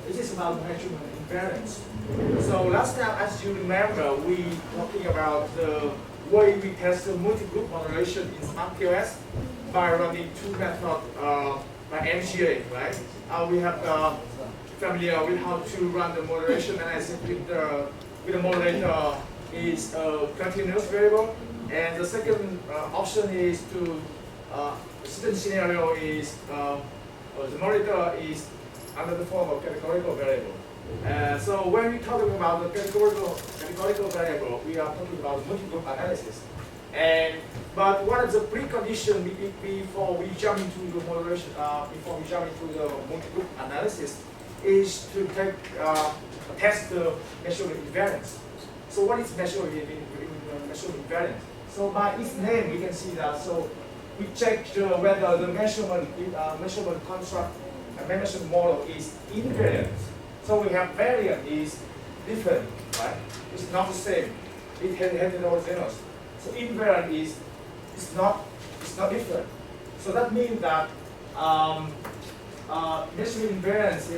This is about measurement invariance. So last time, as you remember, we talking about the way we test the multi-group moderation in Smart PLS by running two methods by MGA, right? We have familiar with how to run the moderation analysis with the moderator is a continuous variable, and the second option is to the second scenario is the moderator is under the form of categorical variable. So when we talking about the categorical variable, we are talking about multi-group analysis. But one of the preconditions before we jump into the moderation, before we jump into the multi-group analysis, is to test the measurement invariance. So what is measurement invariance? So by its name, we can see that. So we check whether the measurement construct and measurement model is invariant. So we have variant is different, right? It's not the same. It heterogeneous. So invariant is not different. So that means that measurement invariance,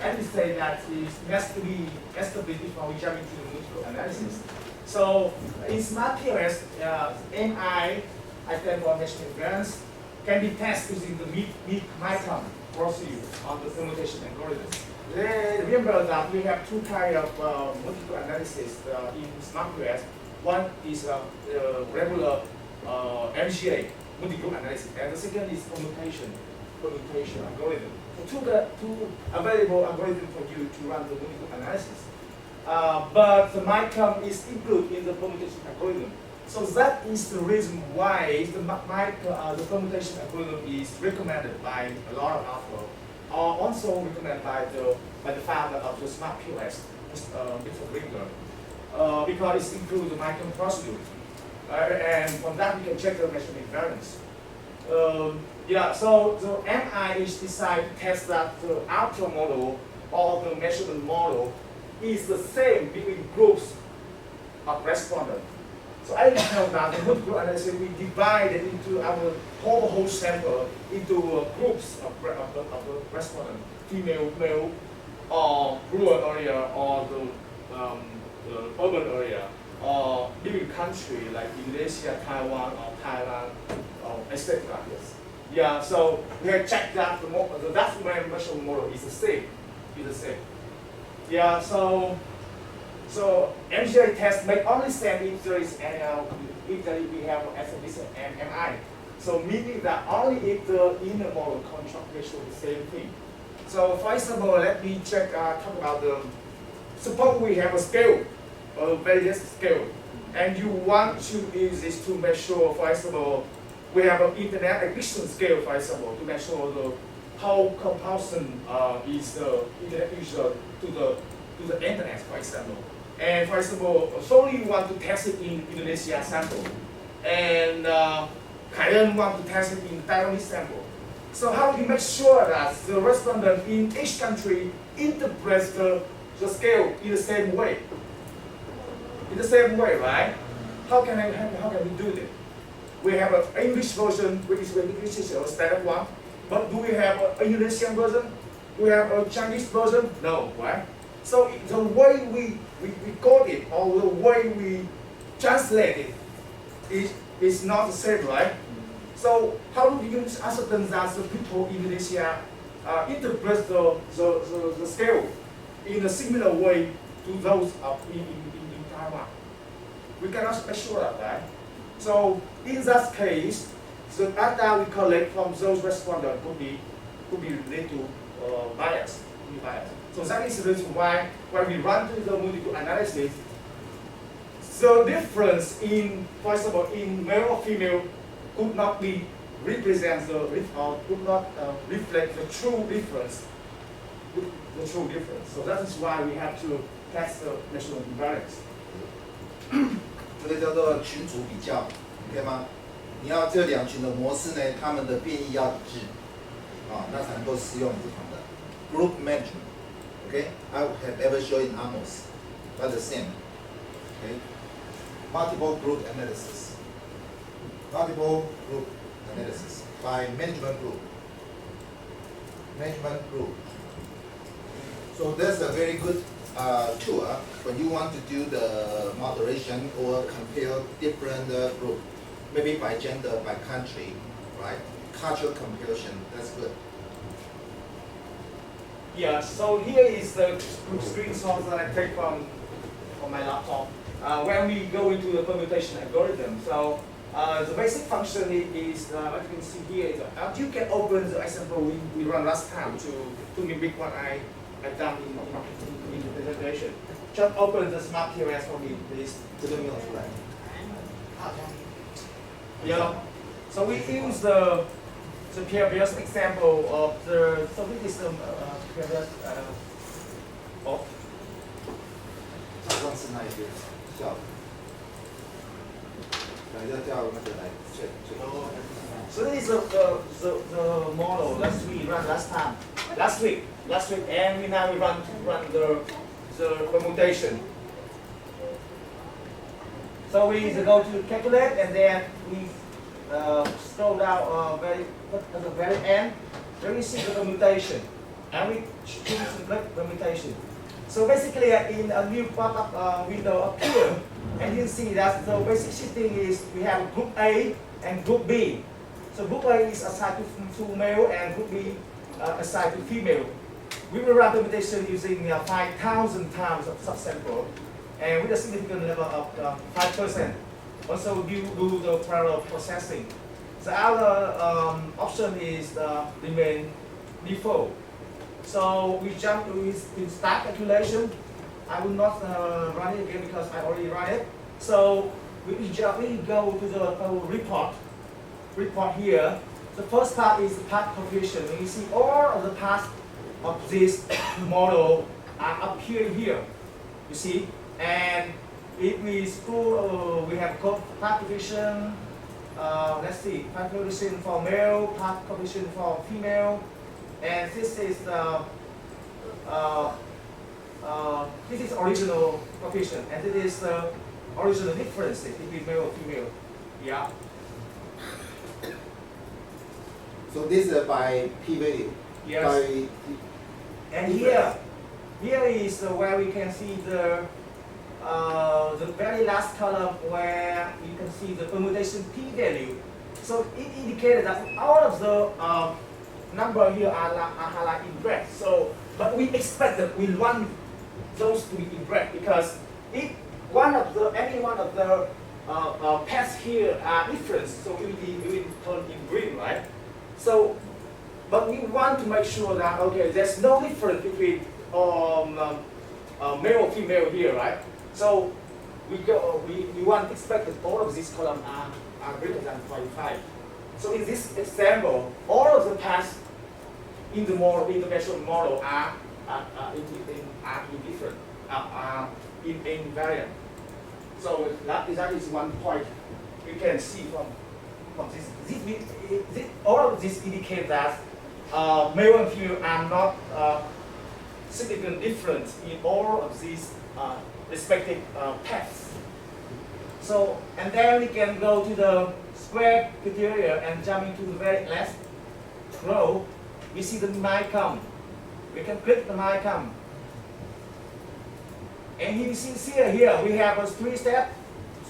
and we say that it has to be before we jump into the multi-group analysis. So in Smart PLS, MI, I stand for measurement invariance, can be tested using the MICOM procedure on the permutation algorithm. Remember that we have two kinds of multi-group analysis in Smart PLS. One is regular MGA, multi-group analysis, and the second is permutation algorithm. So two available algorithms for you to run the multi-group analysis. But the MICOM is included in the permutation algorithm. So that is the reason why the permutation algorithm is recommended by a lot of authors, or also recommended by the founder of the Smart PLS, Mr. Ringer, because it includes the MICOM procedure. And from that we can check the measurement invariance. So MI is designed to test that the outer model or the measurement model is the same between groups of respondents. So I know that in multi-group analysis we divide it into our whole sample into groups of the respondents, female, male, or rural area, or the urban area, or living country like Indonesia, Taiwan, or Thailand, etc. Yes. Yeah, so we have checked that the measurement model is the same. Yeah, so MGA test may only stand if there is if we have SMBC and MI. So meaning that only if the inner model construct they show the same thing. So for example, let me talk about suppose we have a scale, a variance scale, and you want to use this to measure, for example, we have an internet addiction scale, for example, to measure how comparison is the internet user to the internet, for example. And for example, solely you want to test it in Indonesia sample, and Karen want to test it in Taiwanese sample. So how do you make sure that the respondent in each country interprets the scale in the same way? In the same way, right? How can we do this? We have an English version, which is a standard one. But do we have an Indonesian version? Do we have a Chinese version? No, right? So the way we code it, or the way we translate it is not the same, right? So how do you ascertain that the people in Indonesia interpret the scale in a similar way to those in Taiwan? We cannot make sure of that. So in that case, the data we collect from those respondents could be related to bias. So that is the reason why when we run to the multi-group analysis, the difference in, for example, in male or female could not be represent could not reflect the true difference. So that is why we have to test the measurement invariance. 这个叫做群组比较 ，OK 吗？你要这两群的模式呢，它们的变异要一致，那才能够适用不同的 group management。Okay, I have ever shown in Amos, but the same. Okay, multiple group analysis by management group. So that's a very good tool when you want to do the moderation or compare different group, maybe by gender, by country, right? Cultural comparison, that's good. Yeah, so here is the screenshot that I take from my laptop. When we go into the permutation algorithm, so the basic function is what you can see here is you can open the example we run last time to mimic what I done in the presentation. Just open the smart PLS for me, please. Yeah. So we use the PLS example of the, so this is the PLS of. 上次那一边叫，叫那个来 check So this is the model that we ran last week, and now we run the permutation. So we go to calculate, and then we scroll down at the very end. Then we see the permutation, and we choose the permutation. So basically, in a new pop-up window up here, and you see that the basic shifting is we have group A and group B. So group A is assigned to male, and group B assigned to female. We will run permutation using 5,000 times of subsample, and with a significant level of 5%. Also, we do the parallel processing. The other option is remain default. So we jump to start calculation. I will not run it again because I already run it. So we go to the report here. The first part is the path coefficient. You see all of the paths of this model are appearing here. You see, and if we scroll, we have path coefficient. Let's see, path coefficient for male, path coefficient for female. And this is original coefficient, and this is the original difference between male and female. Yeah. So this is by p-value. Yes. By and here is where we can see the very last column where you can see the permutation p-value. So it indicated that all of the number here are highlighted in red. So, but we expect that we want those to be in red because if any one of the paths here are different, so it will turn in green, right? So, but we want to make sure that okay, there's no difference between male or female here, right? So we want to expect that all of these columns are greater than 25. So in this example, all of the paths in the measurement model are indifferent, in variant. So that is one point we can see from this. All of this indicate that male and female are not significant different in all of these respective paths. So, and then we can go to the square criteria and jump into the very last row. We see the MyCom. We can click the MyCom. And you see here we have a 3 step,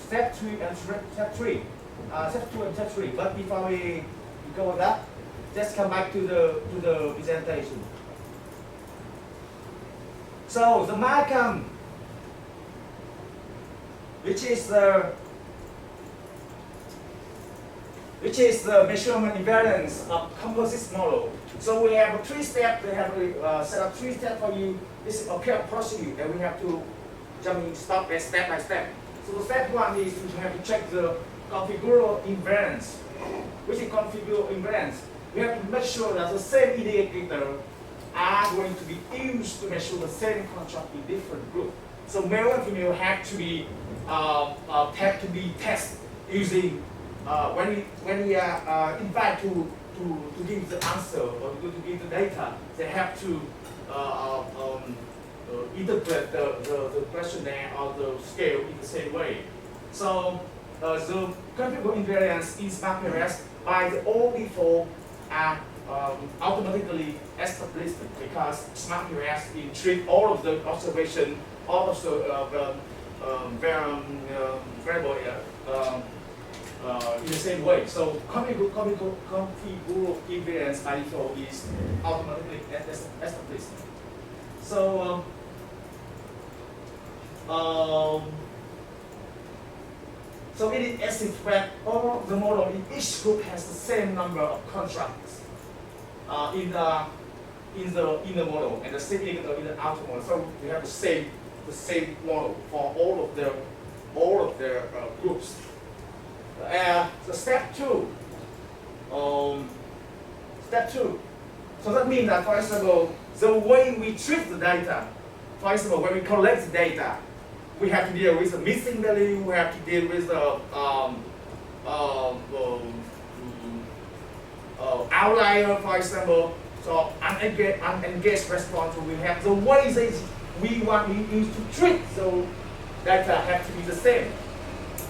step 2 and step 3. Step 2 and step 3. But before we go with that, just come back to the presentation. So the MyCom, which is the measurement invariance of composite model. So we have 3 steps. They have set up 3 steps for you. This is a pair procedure, and we have to jump in step by step. So the step 1 is to have to check the configurable invariance. Which is configurable invariance? We have to make sure that the same indicator are going to be used to measure the same contrast in different groups. So male and female have to be tested using when we are invited to give the answer or to give the data, they have to interpret the questionnaire or the scale in the same way. So the configurable invariance is PLS by the old default are automatically established because smart PLS it treat all of the observation, all of the variable in the same way. So configurable invariance by default is automatically established. So so it is as if that all the model in each group has the same number of contracts in the model and the same in the outer model. So we have the same model for all of their groups. So step two. So that means that, for example, the way we treat the data, for example, when we collect the data, we have to deal with the missing value, we have to deal with the outlier, for example, so unengaged response. We have the ways that we use to treat the data have to be the same.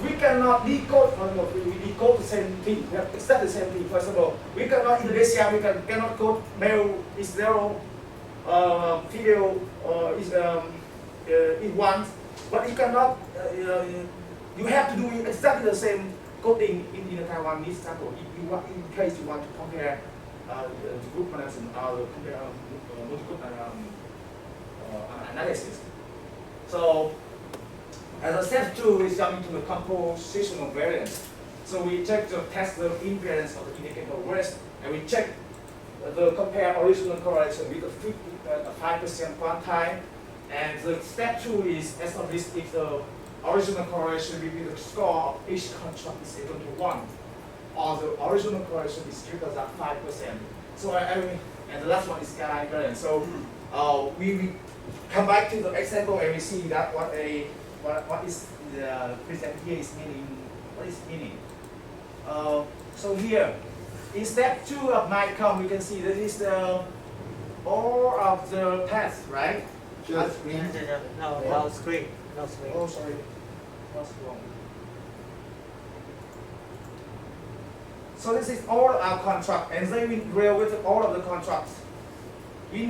We cannot decode, for example, we decode the same thing, we have exactly the same thing. For example, we cannot in the ratio, we cannot code male is 0, female is 1. But you cannot, you have to do exactly the same coding in the Taiwanese example. If you want, in case you want to compare the group management or compare multi-group analysis. So, as a step two is coming to the compositional variance. So we check the test the invariance of the indicator rest, and we check the compare original correlation with the 5% quantile. And the step two is establish if the original correlation between the score of each contract is equal to 1, or the original correlation is greater than 5%. So and the last one is scalar invariance. So we come back to the example and we see that what is the present here is meaning. What is meaning? So here in step two of my count, we can see this is the all of the tests, right? Just No screen. No screen. Oh, sorry. What's wrong? So this is all our contract, and then we deal with all of the contracts. We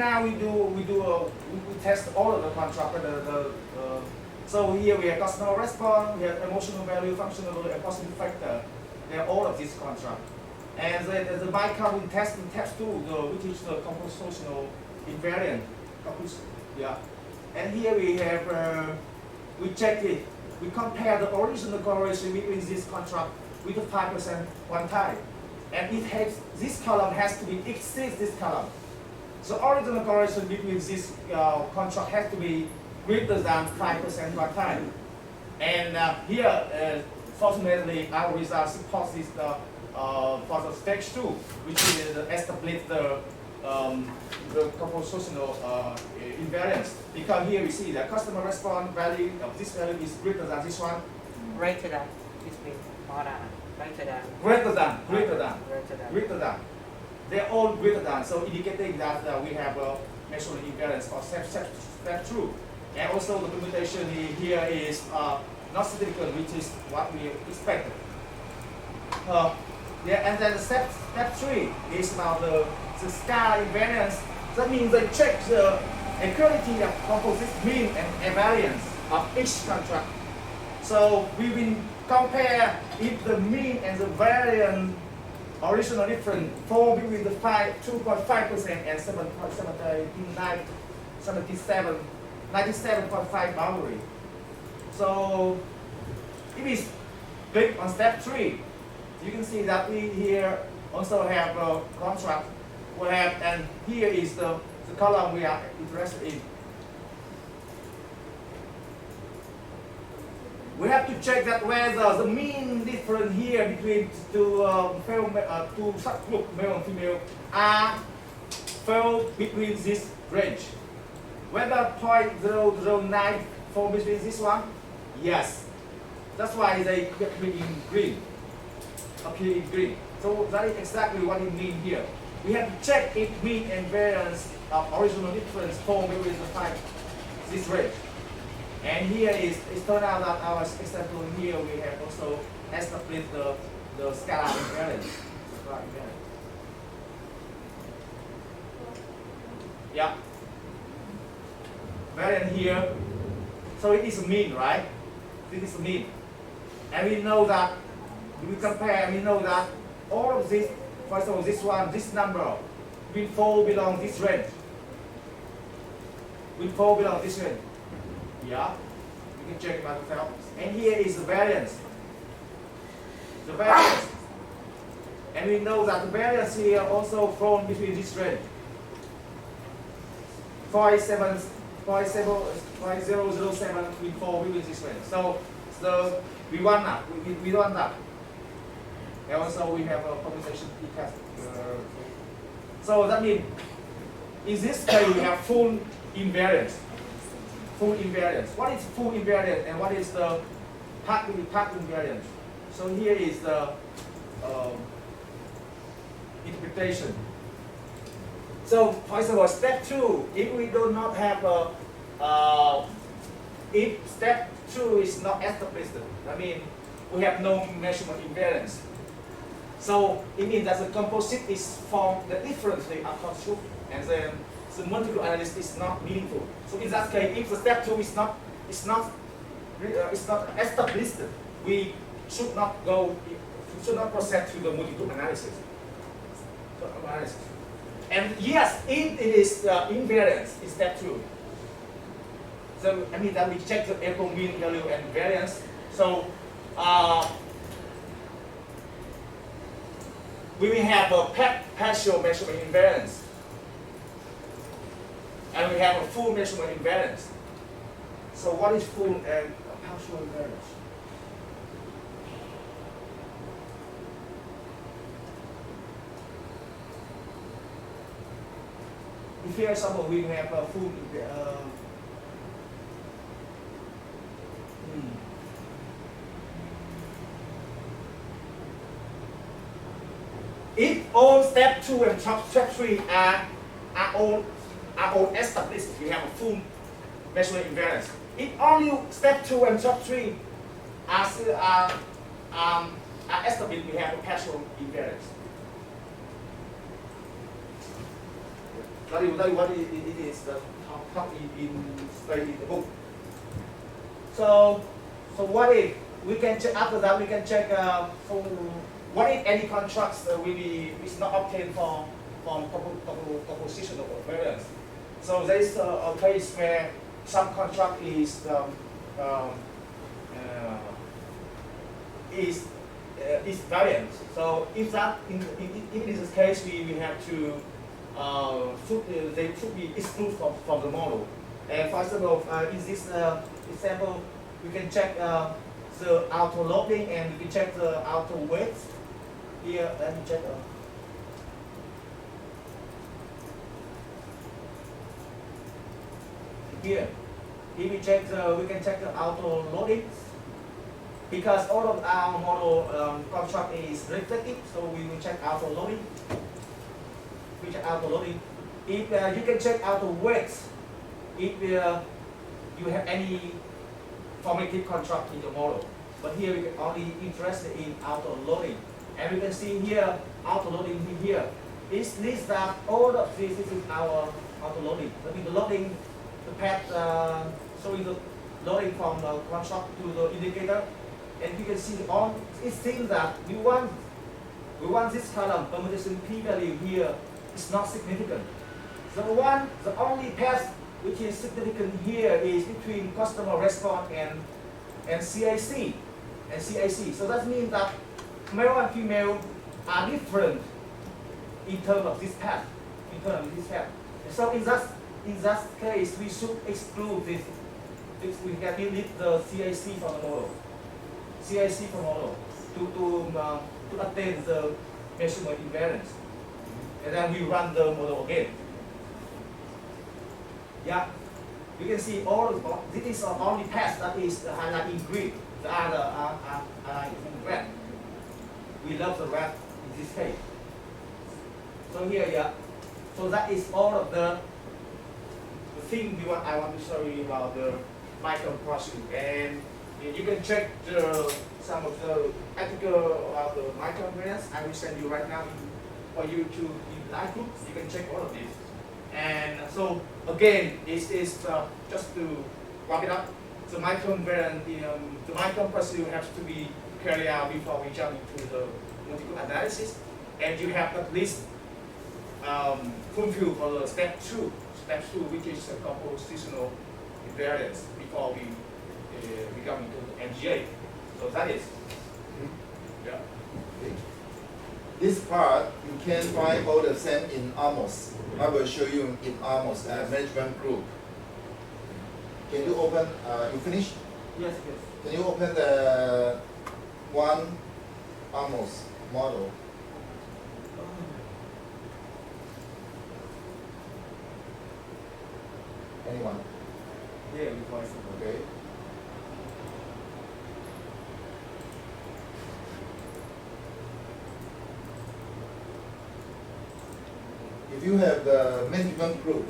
test all of the contract. So here we have customer response, we have emotional value, functional value, and positive factor. They are all of these contract. And the by count we test in step 2, which is the compositional invariant. Yeah, and here we have we check it. We compare the original correlation between this contract with the 5% one time, and it has this column has to be exceeds this column. So original correlation between this contract has to be greater than 5% one time, and here fortunately our result supports this for the stage 2, which is establish the compositional invariance, because here we see the customer response value of this value is greater than this one. Greater than. This means more than. Greater than. Greater than. They're all greater than, so indicating that we have a measurable invariance for step 2. And also the computation here is not significant, which is what we expected. Yeah, and then step 3 is about the scalar invariance. That means they check the equality of composite mean and variance of each contract. So we will compare if the mean and the variance original difference fall between the 2.5% and 97.5 boundary. So if it's big on step 3, you can see that we here also have a contract. We have, and here is the column we are interested in. We have to check that whether the mean difference here between two subgroup, male and female, fall between this range. Whether 0.009 fall between this one, yes. That's why they appear in green. So that is exactly what it means here. We have to check if mean and variance of original difference fall between this range. And here it turned out that our example here we have also established the scalar invariance. Yeah. Variance here. So it is a mean, right? This is a mean. And we know that, we compare, and we know that all of this, for example, this one, this number, will fall below this range. Will fall below this range. Yeah. You can check it by yourself. And here is the variance. The variance. And we know that the variance here also falls between this range. 5007 will fall within this range. So we want that. We want that. And also we have a compensation test. So that means in this case we have full invariance. Full invariance. What is full invariance and what is the part invariance? So here is the interpretation. So for example, step 2, if we do not have if step 2 is not established, I mean we have no measurement invariance. So it means that the composite is formed differently across group, and then the multiple analysis is not meaningful. So in that case, if the step 2 is not established, we should not proceed to the multiple analysis. And yes, if it is invariance, is step 2. So I mean that we check the equal mean value and variance. So we will have a partial measurement invariance, and we have a full measurement invariance. So what is full and partial invariance? If here example we have a full if all step 2 and step 3 are all established, we have a full measurement invariance. If only step 2 and step 3 are established, we have a partial invariance. That is what it is, how in study in the book. So what if we can check after that? We can check what if any contracts is not obtained from composition of variance. So there is a case where some contract is variant. So if that in this case we have to they should be excluded from the model. And for example, in this example, we can check the auto loading and we can check the auto weight. Here, let me check. Here, if we check we can check the auto loading because all of our model construct is reflective, so we will check auto loading. We check auto loading. If you can check auto weight, if you have any formative construct in your model, but here we can only interested in auto loading, and we can see here auto loading here. It means that all of this is our auto loading. That means the loading, the path showing the loading from the construct to the indicator, and you can see it seems that we want this column permutation p-value here is not significant. The only path which is significant here is between customer response and CAC. So that means that male and female are different in terms of this path. So in that case, we should exclude this. We can delete the CAC from the model. To attain the measurement invariance. And then we run the model again. Yeah, you can see this is the only path that is highlighted in green. The other are highlighted in red. We love the red in this case. So here, yeah. So that is all of the thing I want to show you about the microprocessing. And you can check some of the article about the microinvariance. I will send you right now for you to in live group. You can check all of this. And so again, this is just to wrap it up. The micron variant, the micron procedure has to be carried out before we jump into the multi-group analysis, and you have at least fulfill for the step two, which is a compositional invariance before we come into the MGA. So that is, yeah. Okay. This part you can find all the same in Amos. I will show you in Amos management group. Can you open? You finished? Yes, yes. Can you open the one Amos model? Anyone? Yeah, before I start. Okay. If you have the management group,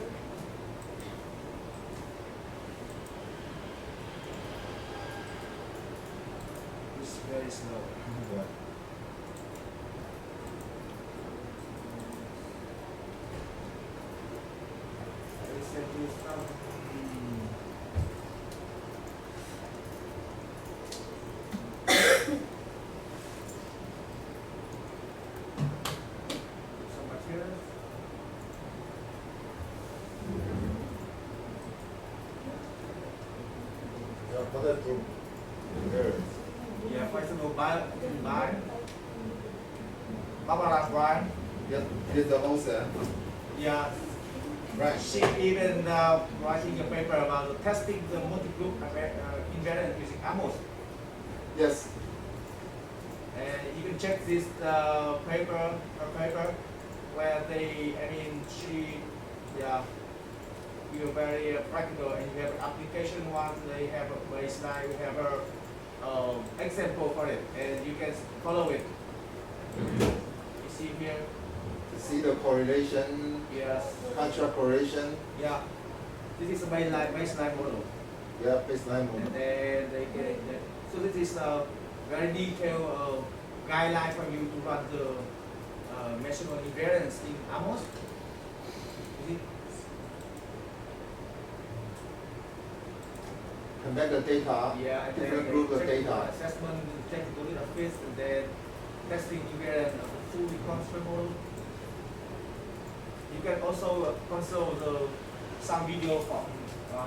It's very slow. I said this some materials. for that group, there. Yeah, for example, Barbara Bryan. Yep, here's the answer. Yeah, Right. she even writing a paper about testing the multi-group invariant using Amos. Yes. And you can check this paper where she, you're very practical, and you have an application one, they have a baseline, you have a example for it, and you can follow it. You see here? To see the correlation, Yes. contra correlation, Yeah. This is a baseline model. yeah, baseline And moment. then they get that. So this is a very detailed guideline for you to run the measurement invariance in Amos. You see? Connect the data, Yeah, and then different group of check data. the assessment, check the unit of fit, and then testing invariant of the full reconstruct model. You can also consult some video from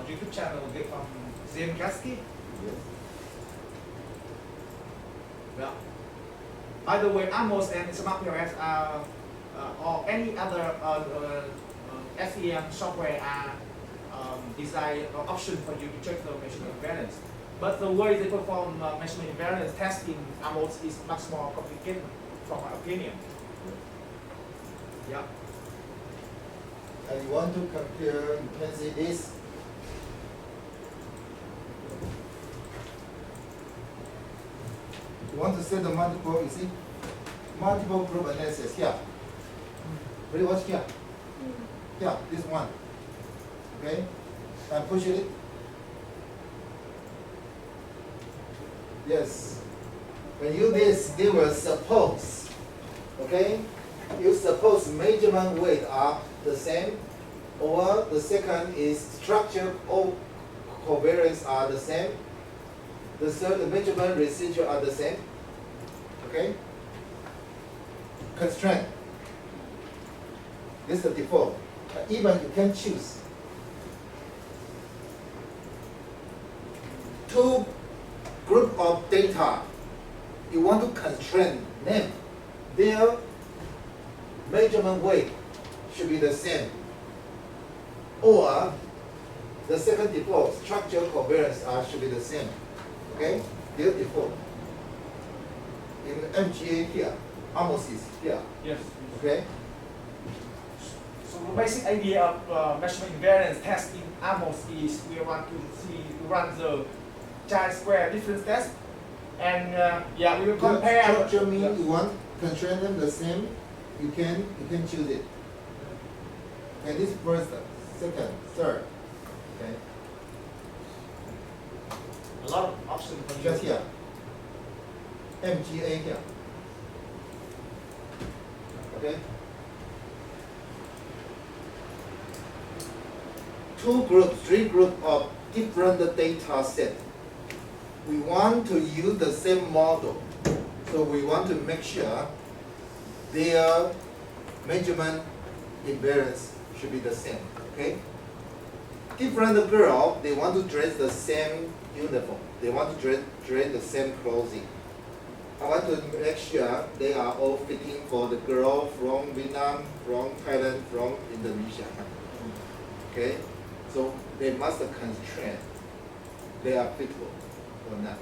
YouTube channel from Zim Kasky. Yes. Yeah. By the way, Amos and Smart PLS are or any other SEM software are designed or option for you to check the measurement invariance. But the way they perform measurement invariance testing Amos is much more complicated, from my opinion. Yeah. And you want to compare, you can see this. You want to set the multiple, you see, multiple group analysis here. Pretty much here. Yeah, this one. Okay? And push it. Yes. When you do this, they will suppose. Okay? You suppose measurement weight are the same, or the second is structure or covariance are the same. The third, the measurement residual are the same. Okay? Constraint. This is the default. Even you can choose. Two group of data, you want to constrain them. Their measurement weight should be the same. Or the second default, structure covariance should be the same. Okay? Their default. In MGA here, Amos is here. Yes. Okay? So the basic idea of measurement invariance test in Amos is we want to run the chi-square difference test, and we will compare. Structure means you want constrain them the same. You can choose it. Okay, this first, second, third. Okay, A lot of options for you. just here. MGA here. Okay. 2 groups, 3 groups of different data set. We want to use the same model. So we want to make sure their measurement invariance should be the same. Okay? Different girl, they want to dress the same uniform. They want to dress the same clothing. I want to make sure they are all fitting for the girl from Vietnam, from Thailand, from Indonesia. Okay? So they must constrain they are fitable or not.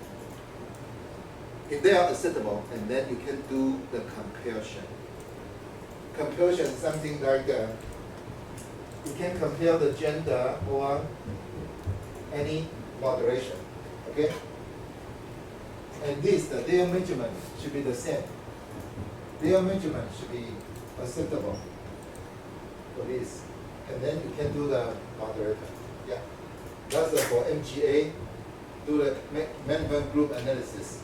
If they are acceptable, and then you can do the comparison. Comparison is something like you can compare the gender or any moderation. Okay? And this, their measurement should be the same. Their measurement should be acceptable for this. And then you can do the moderator. Yeah. That's for MGA, do the management group analysis.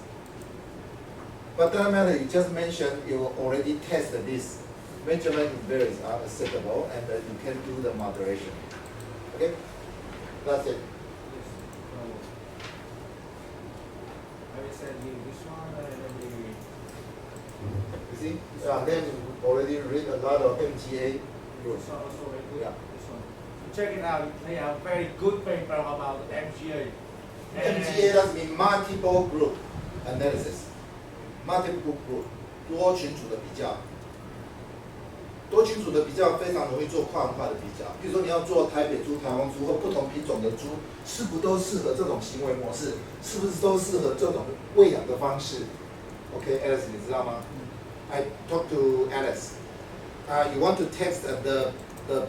But doesn't matter, you just mentioned you already tested this. Measurement invariants are acceptable, and you can do the moderation. Okay? That's it. I will send you this one and then You see? Then you already read a lot of MGA the groups. this one also very good. Yeah. This one. So check it out. They have very good paper about MGA. MGA does mean multiple group analysis. Multiple group 多群组的比较，多群组的比较非常容易做跨文化的比较。比如说你要做台北猪、台湾猪或不同品种的猪，是不是都适合这种行为模式？是不是都适合这种喂养的方式 ？OK，Alice， 你知道吗？I talked to Alice. You want to test the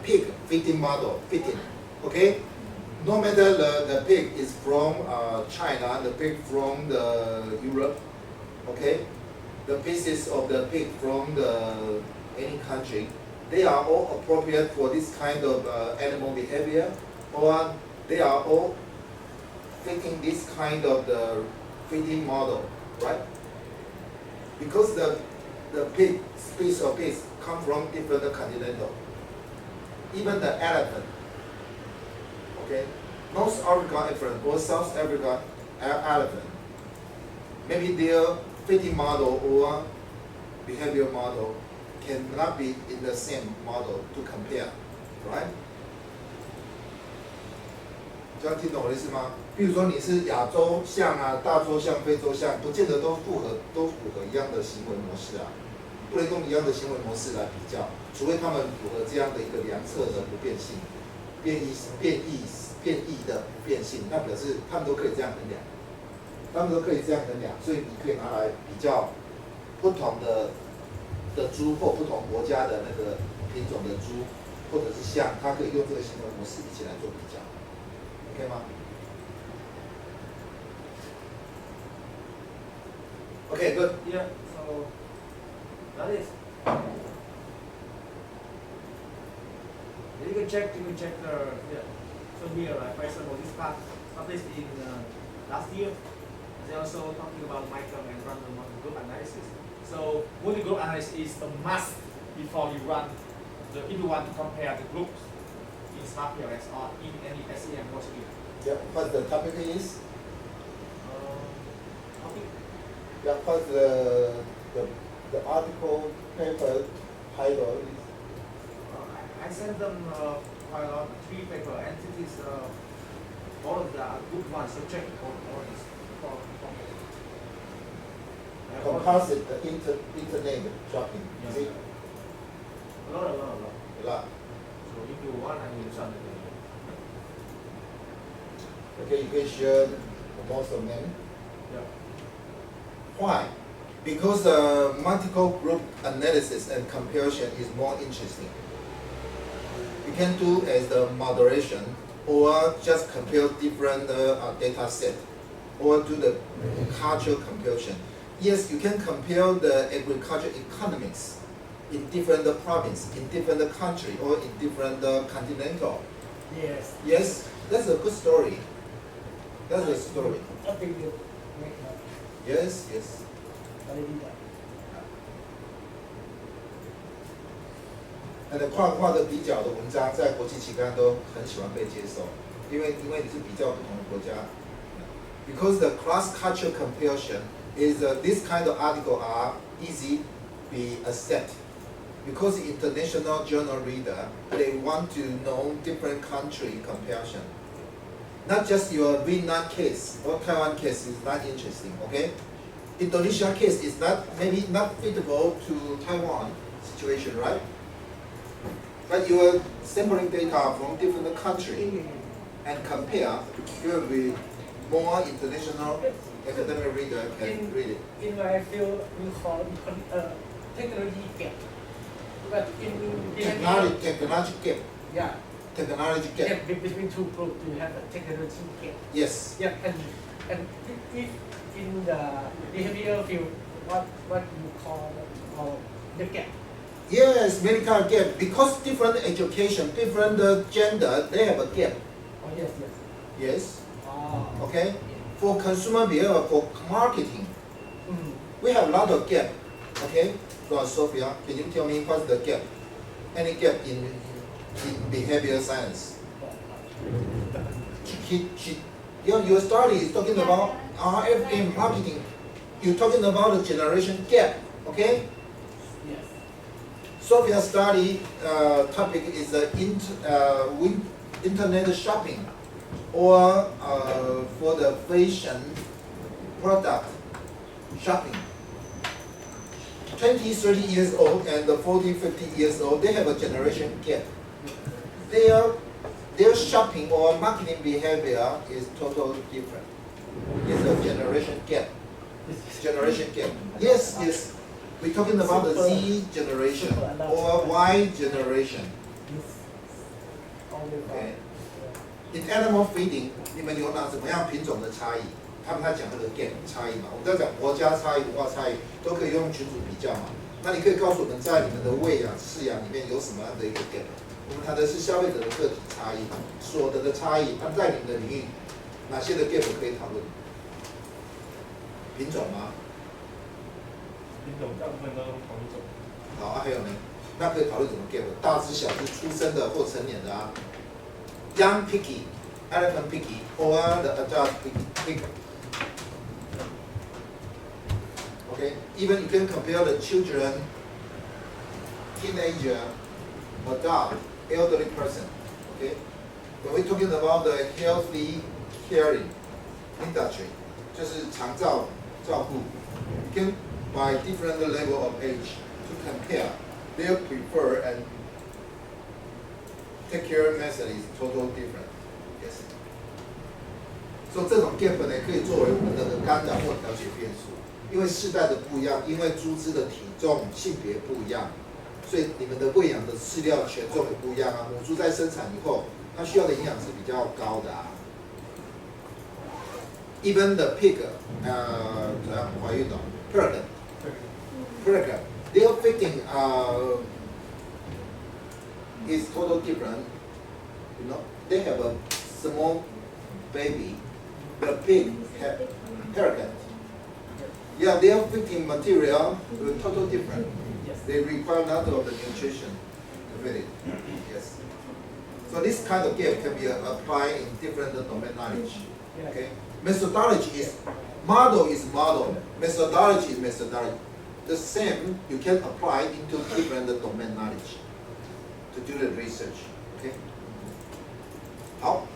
pig fitting model fitting. Okay. No matter the pig is from China, the pig from the Europe, okay, the pieces of the pig from any country, they are all appropriate for this kind of animal behavior, or they are all fitting this kind of the feeding model, right? Because the pig species of pigs come from different continental. Even the elephant. Okay, North African elephant or South African elephant, maybe their feeding model or behavior model cannot be in the same model to compare, right? 这样听懂我的意思吗？比如说你是亚洲象啊、大洲象、非洲象，不见得都符合一样的行为模式啊，不能用一样的行为模式来比较，除非他们符合这样的一个量测的不变性。变异的不变性，那表示他们都可以这样衡量，所以你可以拿来比较不同的猪或不同国家的那个品种的猪，或者是象，它可以用这个行为模式一起来做比较 ，OK 吗 ？OK, good. Yeah, so that is. You can check the yeah. So here, like for example, this part published in last year. They also talking about micro and random multi-group analysis. So multi-group analysis is a must before you run if you want to compare the groups in Smart PLS or in any SEM procedure. Yeah, what the topic is? Topic? Yeah, what the article paper title is? I sent them quite a lot, 3 paper, and it is all of the good ones. So check all this. Composite internet shopping. Yeah. See? A lot. A lot. So if you want, I will send it. Okay, you can share most of them. Yeah. Why? Because multiple group analysis and comparison is more interesting. You can do as the moderation, or just compare different data set, or do the cultural comparison. Yes, you can compare the agricultural economics in different province, in different country, or in different continental. Yes. Yes, that's a good story. That's a story. I think you make that. Yes, yes. 跨文化的比较的文章在国际期刊都很喜欢被接受，因为你是比较不同的国家。Because the cross-cultural comparison is this kind of article are easy be accepted. Because international journal reader, they want to know different country comparison. Not just your Vietnam case or Taiwan case is not interesting, okay? Indonesia case is maybe not fitable to Taiwan situation, right? But you are sampling data from different country and compare, you will be more international academic reader can read it. In my field, we call technology gap. But in Technology gap. yeah, Technology gap. gap between two groups, you have a technology gap. Yes. Yeah, and if in the behavioral field, what you call the gap? Yes, many kind of gap. Because different education, different gender, they have a gap. Oh yes, yes. Yes. Oh. Okay. For consumer behavior, for marketing, Mm. we have a lot of gap. Okay. So Sophia, can you tell me what's the gap? Any gap in behavioral science? Your study is talking about RFM marketing. You're talking about the generation gap. Okay. Yes. Sophia's study topic is internet shopping, or for the fashion product shopping. 20, 30 years old and 40, 50 years old, they have a generation gap. Their shopping or marketing behavior is totally different. It's a generation gap. Generation gap. Yes, yes. We're talking about the Z generation or Y generation. Okay. In animal feeding, 你们有哪怎么样品种的差异？他们在讲那个 gap 差异嘛，我们在讲国家差异、文化差异，都可以用群组比较嘛。那你可以告诉我们，在你们的喂养、饲养里面有什么样的一个 gap？ 我们谈的是消费者的个体差异、所得的差异，那在你们的领域，哪些的 gap 可以讨论？品种吗？品种大部分都同一种。好，还有呢？那可以讨论怎么 gap？ 大只、小只、出生的或成年的啊。Young picky, elephant picky, or the adult picky. Okay, even you can compare the children, teenager, adult, elderly person. Okay, when we're talking about the healthy caring industry, 就是长照照顾 you can by different level of age to compare their prefer and take care method is totally different. Yes. 所以这种 gap 呢，可以作为我们的干扰或调节变数。因为世代的不一样，因为猪只的体重、性别不一样，所以你们的喂养的饲料权重也不一样啊。母猪在生产以后，它需要的营养是比较高的啊。Even the pig， 怎样怀孕的 pregnant, their feeding is totally different. You know, they have a small baby, the pig have pregnant. Yeah, their feeding material is totally different. Yes. They require a lot of the nutrition to feed it. Yes. So this kind of gap can be applied in different domain knowledge. Okay. Methodology is model, methodology is methodology. The same you can apply into different domain knowledge to do the research. Okay. 好。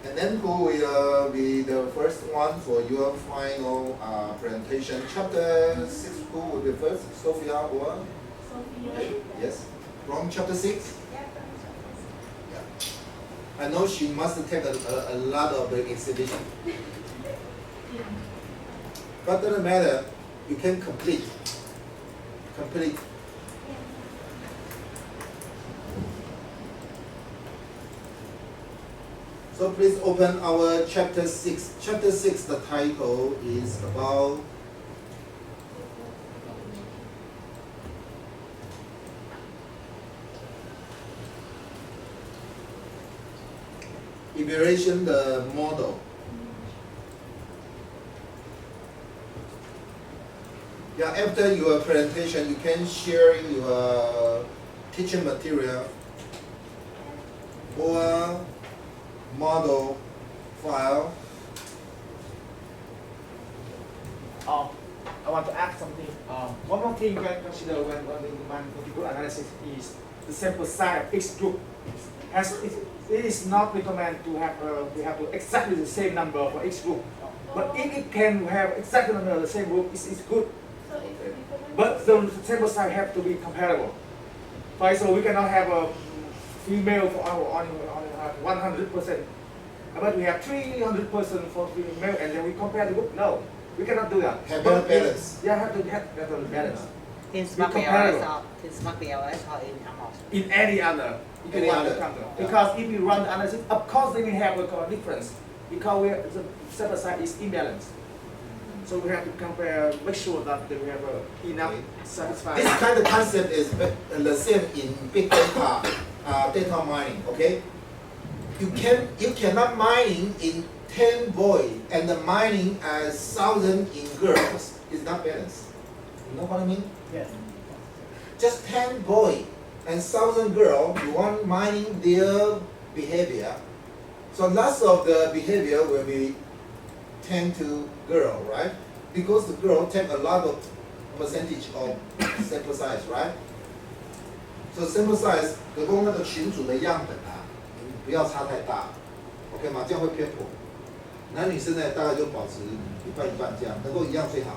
And then who will be the first one for your final presentation? Chapter 6, who will be first? Sophia or? Sophia. Okay. Yes. From chapter 6? Yeah, Yeah. I know she must take a lot of the exhibition. But doesn't matter. You can complete. So please open our chapter 6. Chapter 6, the title is about evaluation the model. Yeah, after your presentation, you can share your teaching material or model file. I want to add something. One more thing you can consider when we run configurable analysis is the sample size of each group. It is not recommended to have exactly the same number for each group. But if it can have exactly the number of the same group, it's good. But the sample size have to be comparable. For example, we cannot have a female for only 100%. But we have 300% for female, and then we compare the group. No, we cannot do that. Have better balance. Yeah, have to have better balance. In Smart PLS or in Smart PLS or in Imbalance? In any other, you can Any run the other, counter. yeah. Because if you run the analysis, of course they may have a difference. Because the sample size is imbalanced. So we have to compare, make sure that we have enough Okay. satisfied. This kind of concept is the same in big data, data mining. Okay, you cannot mining in 10 boys and the mining as 1,000 in girls. It's not balanced. You know what I mean? Yes. Just 10 boys and 1,000 girls. You want mining their behavior. So lots of the behavior will be tend to girl, right? Because the girl take a lot of percentage of sample size, right? So sample size，可供那个群组的样本啊，不要差太大 ，OK 吗？这样会偏颇。男女生呢，大概就保持一半一半这样，能够一样最好。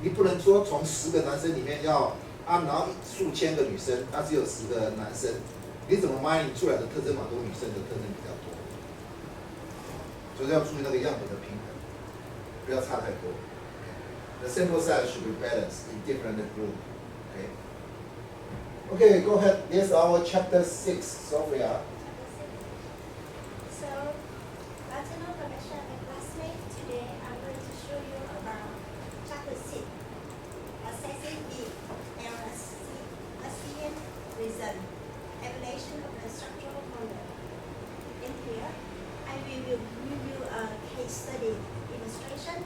你不能说从10个男生里面要然后数千个女生，只有10个男生，你怎么 mining 出来的特征码都女生的特征比较多，所以要注意那个样本的平衡，不要差太多。The sample size should be balanced in different group. Okay. Okay, go ahead. Here's our chapter 6, Sophia. So, afternoon, professor and classmates. Today, I'm going to show you about chapter 6, assessing the Gaussian reason, evaluation of the structural model. In here, I will give you a case study illustration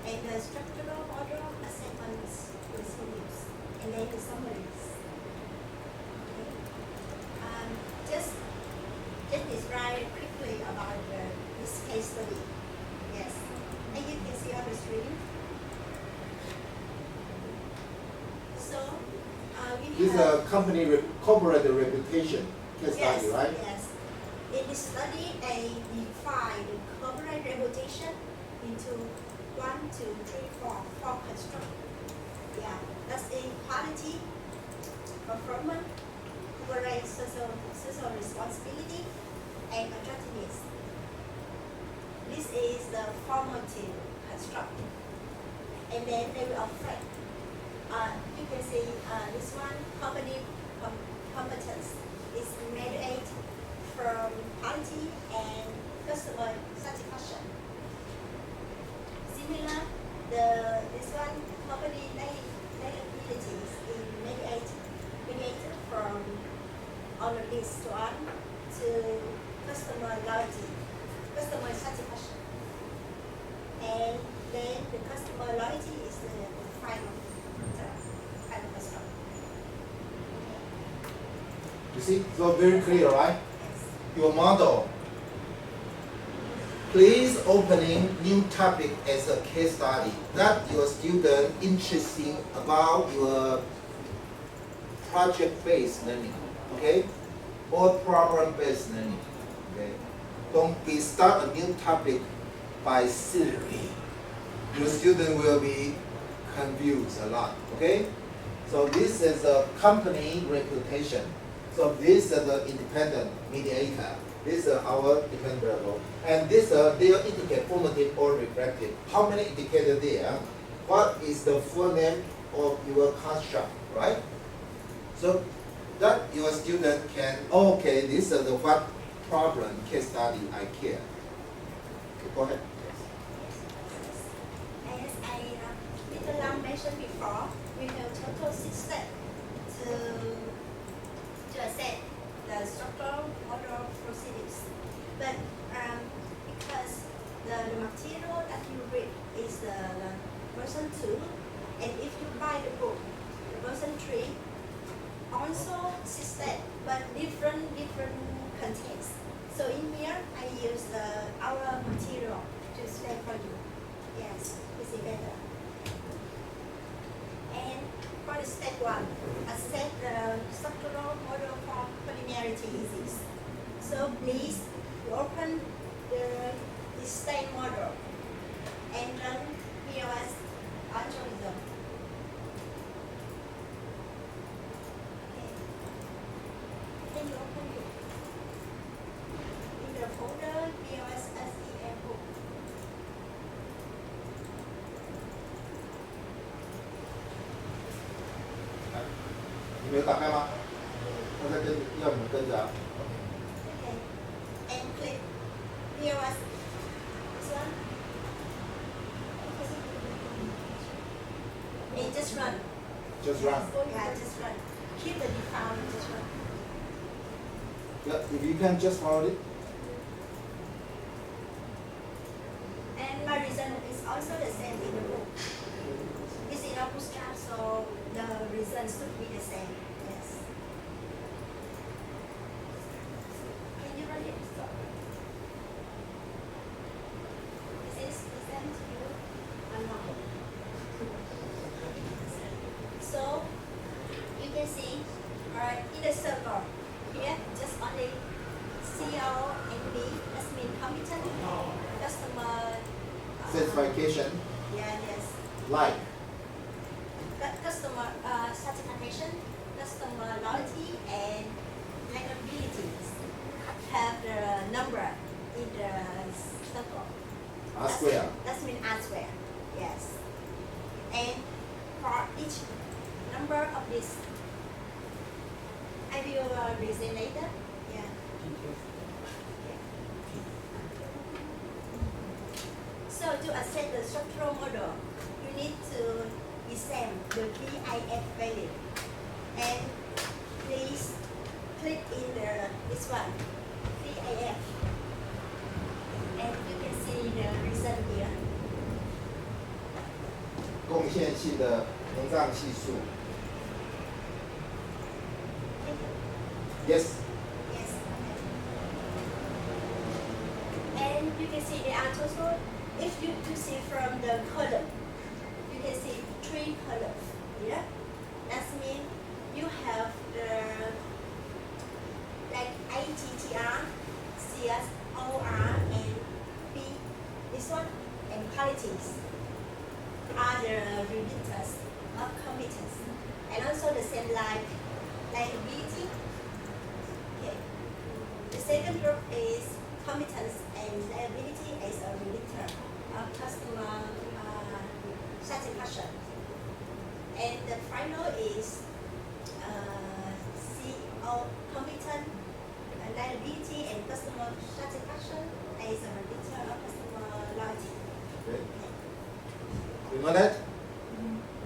and the structural model assessments residues, and then the summaries. Okay. Just describe quickly about this case study. Yes, and you can see on the screen. So we This is have a company corporate reputation case study, yes, right? yes. In this study, I define the corporate reputation into 1, 2, 3, 4 constructs. Yeah, that's in quality, performance, corporate social responsibility, and attractiveness. This is the formative construct. And then they will affect. You can see this one, company competence is measured from quality and customer satisfaction. Similar, this one, company liabilities is mediated from on the list 1 to customer loyalty, customer satisfaction. And then the customer loyalty is the final construct. You see, so very clear, right? Yes. Your model. Please opening new topic as a case study that your student interesting about your project-based learning, okay? Or problem-based learning, okay? Don't be start a new topic by theory. Your student will be confused a lot, okay? So this is a company reputation. So this is the independent mediator. This is our dependent variable. And this they indicate formative or reflective. How many indicators there? What is the full name of your construct, right? So that your student can, okay, this is the what problem case study I care. Okay, go ahead. As I Mr. Lam mentioned before, we have total 6 steps to assess the structural model procedures. But because the material that you read is the version 2, and if you buy the book, the version 3, also system, but different contents. So in here, I use our material to explain for you. Yes, it's better. And for the step 1, assess the structural model for collinearity disease. So please open the state model and run PLS algorithm. Okay. Then you open it. In the folder PLS SEM book. 你没有打开吗？他在跟要你们跟着啊。 Okay. And click PLS. This one. And just run. Just run. Yeah, just run. Keep the default and just run. Yeah, if you can just follow it. And my result is also the same in the book. It's in a bootstrap, so the results should be the same. Yes. Can you run it? Is this the same to you or not? So you can see, in the circle here, just only CO and B. That means competent customer. Certification, Yeah. Yes. like. Customer satisfaction, customer loyalty, and likabilities have the number in the circle. R square. That means R square. Yes. And for each number of this, I will reason later. Yeah. So to assess the structural model, you need to examine the VIF value. And please click in this one, VIF. And you can see the result here. 贡献性的膨胀系数。Yes. Yes. Okay. And you can see the total. If you see from the column, you can see 3 columns here. That means you have the like ATTR, CS, OR, and B. This one and qualities are the predictors of competence, and also the same like liability. Okay. The second group is competence and liability as a predictor of customer satisfaction. And the final is CO, competent, liability, and customer satisfaction as a predictor of customer loyalty. Okay. You know that?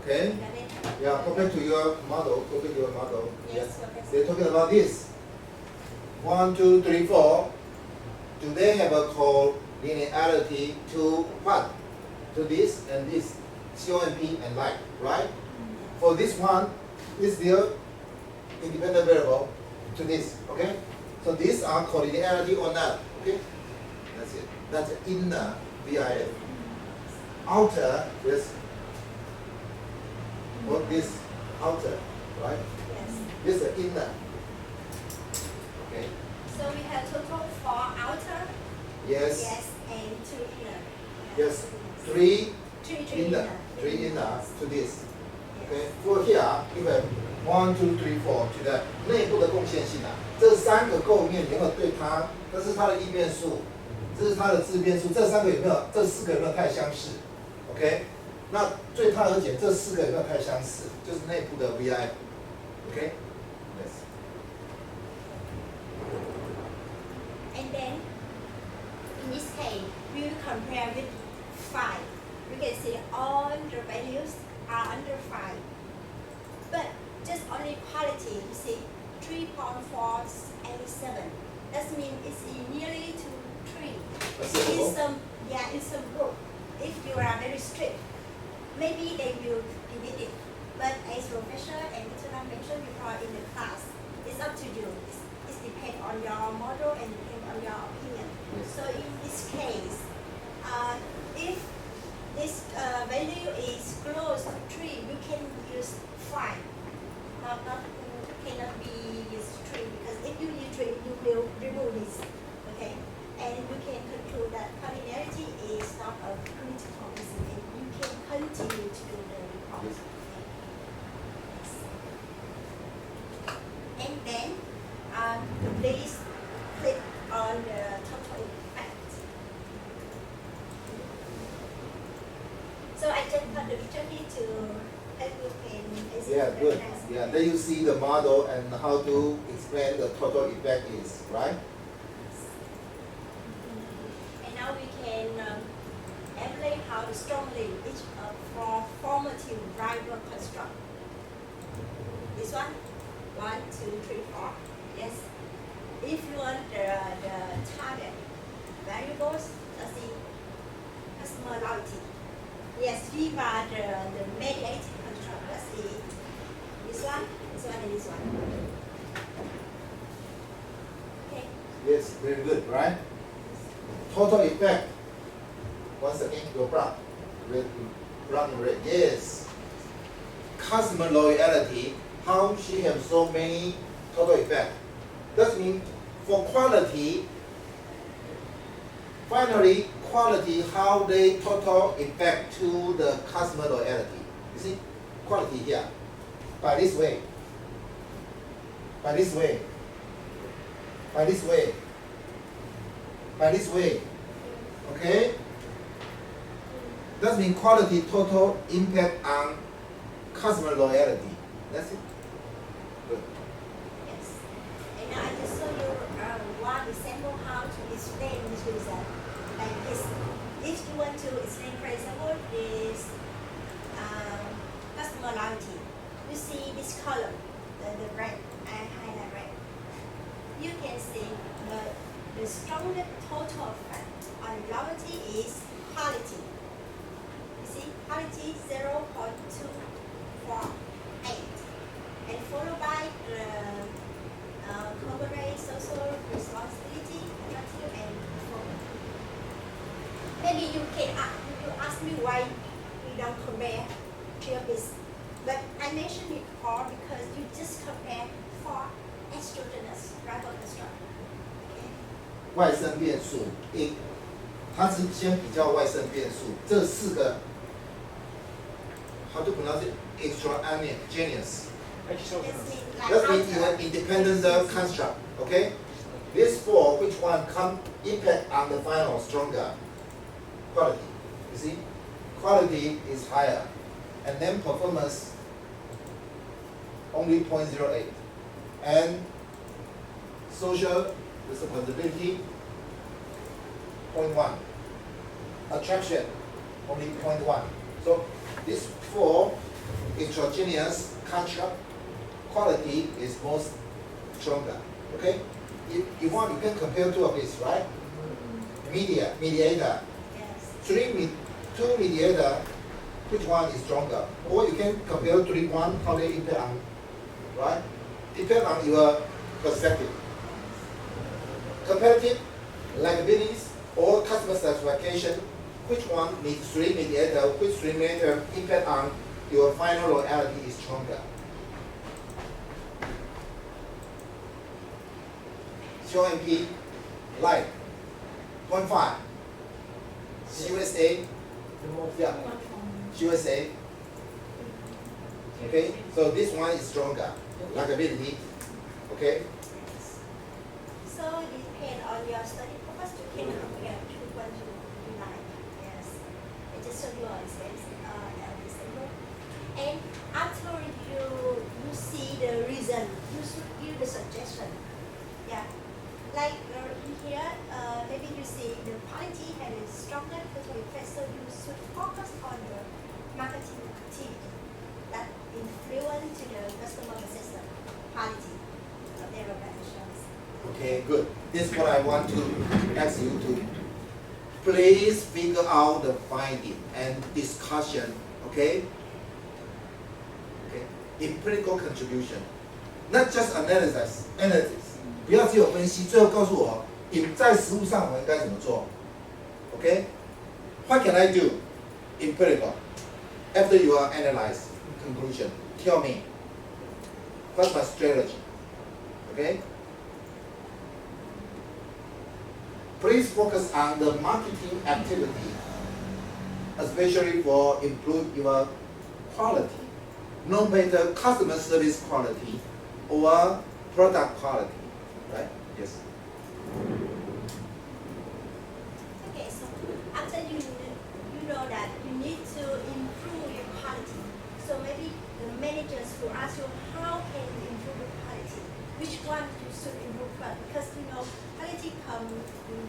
Okay. Got it? Yeah, go back to your model. Go back to your model. Yes, Professor. They're talking about this. 1, 2, 3, 4. Do they have a collinearity to what? To this and this, COMP and like, right? For this one, is the independent variable to this, okay? So these are collinearity or not, okay? That's it. That's the inner VIF. Outer is what this outer, right? Yes. This is the inner. Okay. So we have total 4 outer, Yes. yes, and 2 inner. Yes. 3 Three inner. 3 inner to this. Okay. For here, you have 1, 2, 3, 4 to the 内部的贡献性啊，这3个构面有没有对它？这是它的异变数，这是它的自变数，这3个有没有？这4个有没有太相似 ？OK。那对它而言，这4个有没有太相似？就是内部的 VI。OK。Yes. And then, in this case, we will compare with 5. You can see all the values are under 5. But just only quality, you see, 3.487. That means it's nearly to 3. In some group, if you are very strict, maybe they will predict it But as Professor and Mr. Lam mentioned before in the class, it's up to you. It depends on your model and depends on your opinion. So in this case, if this value is close to 3, you can use 5. Cannot be used 3 because if you use 3, you will remove this. Okay, and you can conclude that collinearity is not a critical reason, and you can continue to do the report. And then please click on the total effect. So I just got the opportunity to help you in Yeah, the good. class. Yeah, then you see the model and how to explain the total effect is, right? And now we can evaluate how strongly each formative driver construct. This one, 1, 2, 3, 4. Yes. If you want the target variables, let's see, customer loyalty. Yes, we are the mediated construct. Let's see. This one, and this one. Okay. Yes, very good, right? Total effect. Once again, your block. Red, block in red. Yes. Customer loyalty. How she have so many total effect. That means for quality, finally, quality, how they total effect to the customer loyalty. You see, quality here. By this way. By this way. By this way. By this way. Okay? That means quality total impact on customer loyalty. That's it. Good. Yes. And now I just show you one example how to explain this result. Like this. If you want to explain, for example, this customer loyalty, you see this column, the red, I highlight red. You can see the strongest total effect on loyalty is quality. You see, quality 0.248. And followed by the corporate social responsibility, attitude, and performance. Maybe you ask me why we don't compare three of this, but I mentioned it before because you just compare 4 exogenous driver construct. Okay? 外生变数，它是先比较外生变数，这4个 how to pronounce it? Extraneous. This means like That means you outer- have independent construct, okay? These 4, which one come impact on the final stronger? Quality. You see? Quality is higher. And then performance only 0.08. And social responsibility 0.1. Attraction only 0.1. So these 4 extraneous construct quality is most stronger. Okay? If you want, you can compare 2 of these, right? Mediator. Yes. 2 mediator, which one is stronger? Or you can compare 3, 1, how they impact on, right? Depend on your perspective. Comparative, likabilities, or customer satisfaction, which one needs 3 mediator, which 3 mediator impact on your final loyalty is stronger. Show MP, like 0.5. USA, yeah, USA. Okay, so this one is stronger. Likability. Okay. So it depends on your study purpose. You can compare to what you like. Yes. I just show you an example. And after you see the reason, you should give the suggestion. Yeah. Like in here, maybe you see the quality and is stronger total effect, so you should focus on the marketing activity that influence to the customer perception quality of their organizations. Okay, good. This is what I want to ask you to please figure out the finding and discussion. Okay. empirical contribution, not just analysis. 不要只有分析，最后告诉我，在实物上我应该怎么做 ？OK? What can I do? Empirical. After you are analyzed, conclusion. Tell me. What's my strategy? Okay? Please focus on the marketing activity, especially for improve your quality, no matter customer service quality or product quality, right? Yes. Okay, so after you know that you need to improve your quality, so maybe the managers will ask you how can you improve your quality, which one you should improve first, because quality come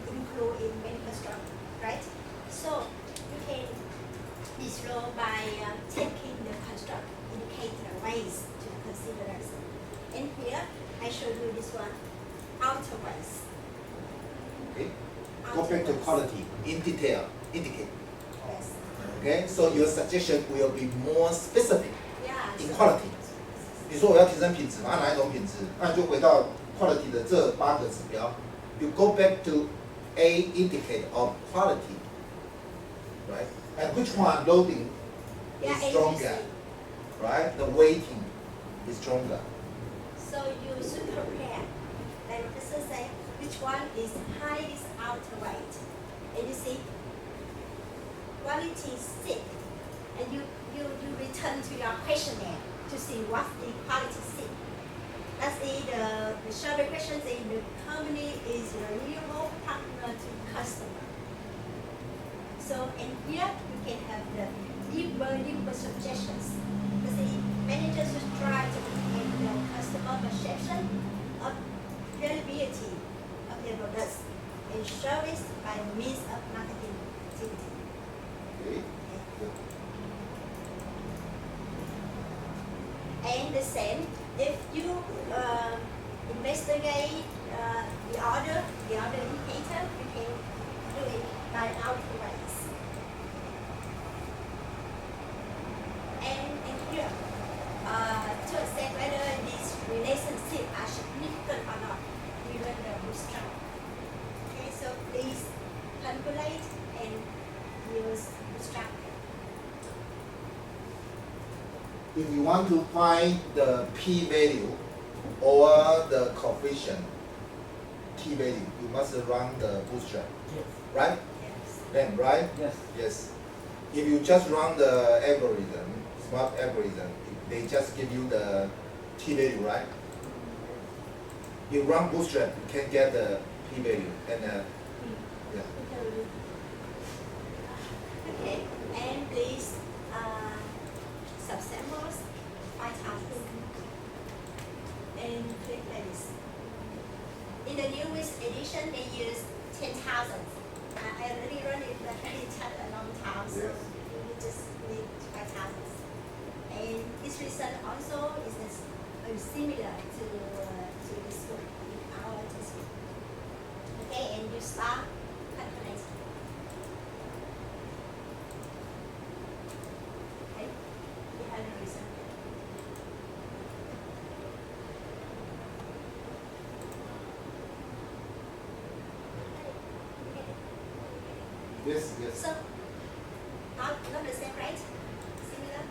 include in many aspects, right? So you can disrobe by taking the construct indicator ways to consider. And here I show you this one, outer ways. Okay. Go back to quality in detail, indicate. Yes. Okay. So your suggestion will be more specific Yeah. in so- quality. 你说我要提升品质嘛？哪一种品质？那你就回到 quality 的这8个指标。You go back to a indicator of quality, right? And which one loading Yeah, is stronger, right? The weighting is stronger. So you should compare. Like Professor said, which one is highest outer weight. And you see, quality 6. And you return to your questionnaire to see what the quality 6. Let's see the survey questions in the company is a reliable partner to customer. So in here you can have the deeper suggestions. Let's see, managers should try to make the customer perception of reliability of their products and service by means of marketing activity. Okay. Good. And the same, if you investigate the order indicator, you can do it by outer ways. And here, to assess whether these relationships are significant or not, given the bootstrap. Okay, so please calculate and use bootstrap. If you want to find the p-value or the coefficient t-value, you must run the bootstrap, Yes. right? Yes. Then, right? Yes. Yes. If you just run the algorithm, smart algorithm, they just give you the t-value, right? You run bootstrap, you can get the p-value and yeah. Okay, and please subsamples 5,000 and click this. In the newest edition, they use 10,000. I already run it, but it took a long time, so Yes. you just need 5,000. And this result also is similar to this one in our textbook. Okay, and you start calculating. Okay, you have the result. Yes, yes. So, not the same, right? Similar.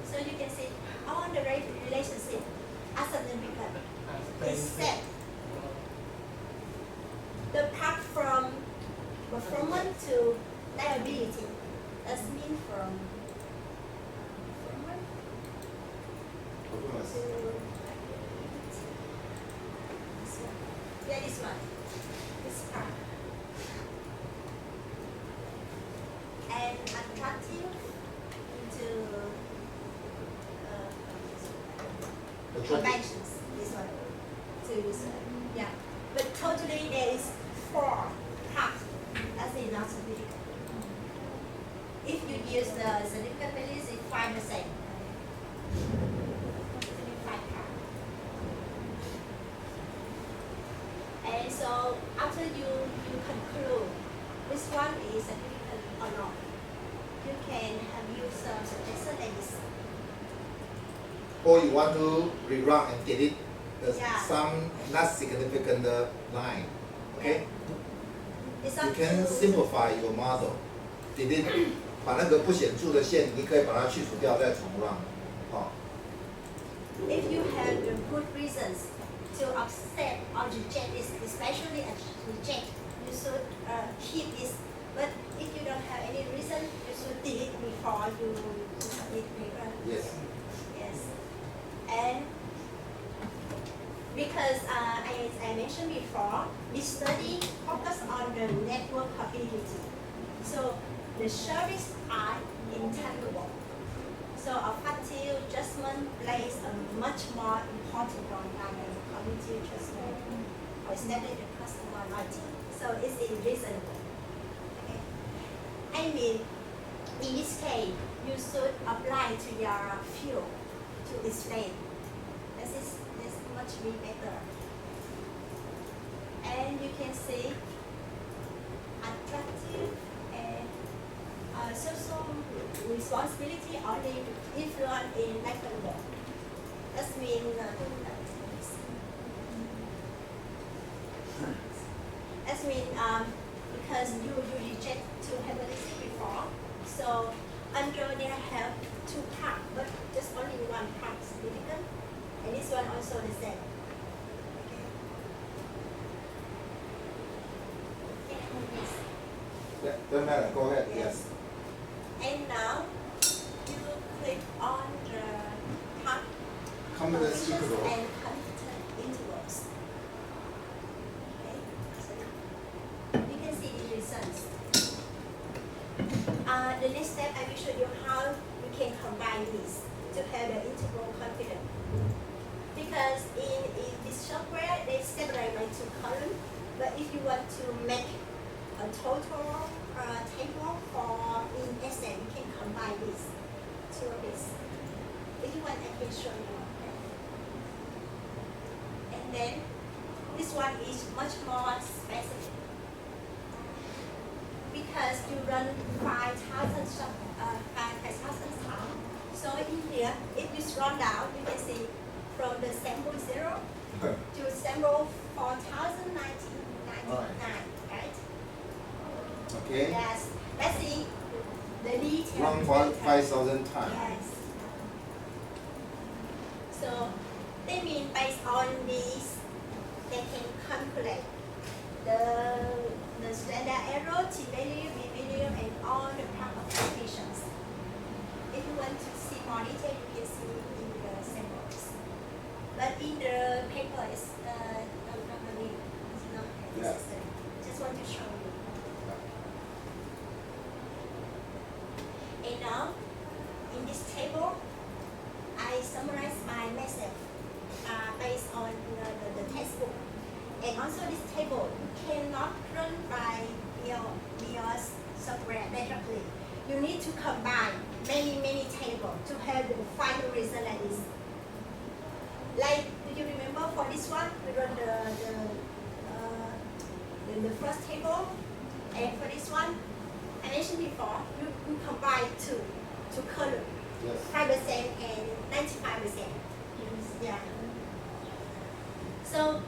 So you can see all the relationship are significant, except the part from performance to liability. That's mean from performance Performance. to liability. This one. Yeah, this one. This part. And attractive into Attractive. conventions. This one. To this one. Yeah. But totally there is 4 parts. That's enough significant. If you use the significant values, it's 5%. Totally 5 parts. And so after you conclude which one is significant or not, you can have you some suggestion like this. Or you want to rerun and delete Yeah. some not significant line. Okay? It's You up can to simplify your model. Delete 把那个不显著的线，你可以把它去除掉，再重 run。好。 if you have the good reasons to accept or reject this, especially reject, you should keep this. But if you don't have any reason, you should delete before you submit paper. Yes. Yes. And because as I mentioned before, this study focus on the network capability. So the service are intangible. So affective judgment plays a much more important role than the cognitive judgment or establish the customer loyalty. So it's reasonable. Okay. I mean, in this case, you should apply to your field to explain. This much be better. And you can see attractive and social responsibility only influence in likelihood. That means because you reject two hypotheses before, so under there have two parts, but just only one part significant, and this one also the same. Okay. Yes. Yeah, doesn't matter. Go ahead. Yes. And now you click on the part Confidence interval. and confidence intervals. Okay. So you can see the results. The next step I will show you how we can combine these to have the interval confidence. Because in this software they separate by two columns, but if you want to make a total table for in Excel, you can combine this to this. If you want, I can show you. And then this one is much more specific because you run 5,000 times. So in here, if you scroll down, you can see from the sample 0 to sample 4,099, right? Okay. Yes. Let's see the detail. Run 5,000 times. Yes. So they mean based on these, they can calculate the standard error, T value, B value, and all the part of coefficients. If you want to see more detail, you can see in the samples. But in the paper, it's not really, it's not necessary. Just want to show you. And now, in this table, I summarize my message based on the textbook. And also this table cannot run by your software directly. You need to combine many tables to have the final result like this. Like, do you remember for this one, we run the first table, and for this one, I mentioned before, you combine two columns, Yes. 5% and 95%. Yeah. So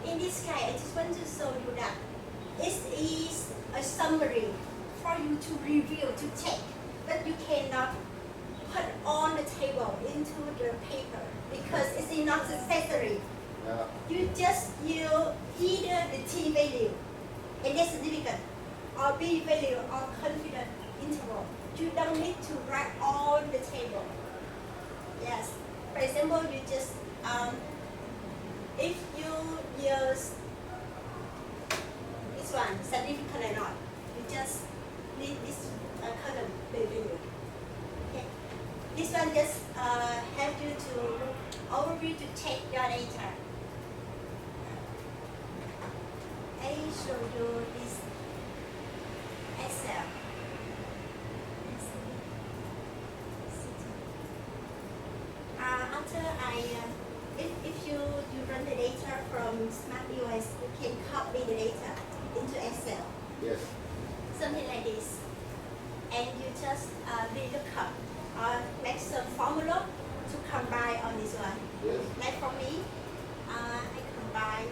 in this case, I just want to show you that it is a summary for you to review, to check, but you cannot put on the table into the paper because it's not necessary. Yeah. You just use either the T value and that's significant, or B value or confidence interval. You don't need to write all the table. Yes. For example, you just if you use this one, significant or not, you just need this column B value. Okay. This one just help you to overview to check your data. I show you this Excel. After if you run the data from SmartUS, you can copy the data into Excel. Yes. Something like this. and you just VLOOKUP or make some formula to combine on this one. Yes. Like for me, I combine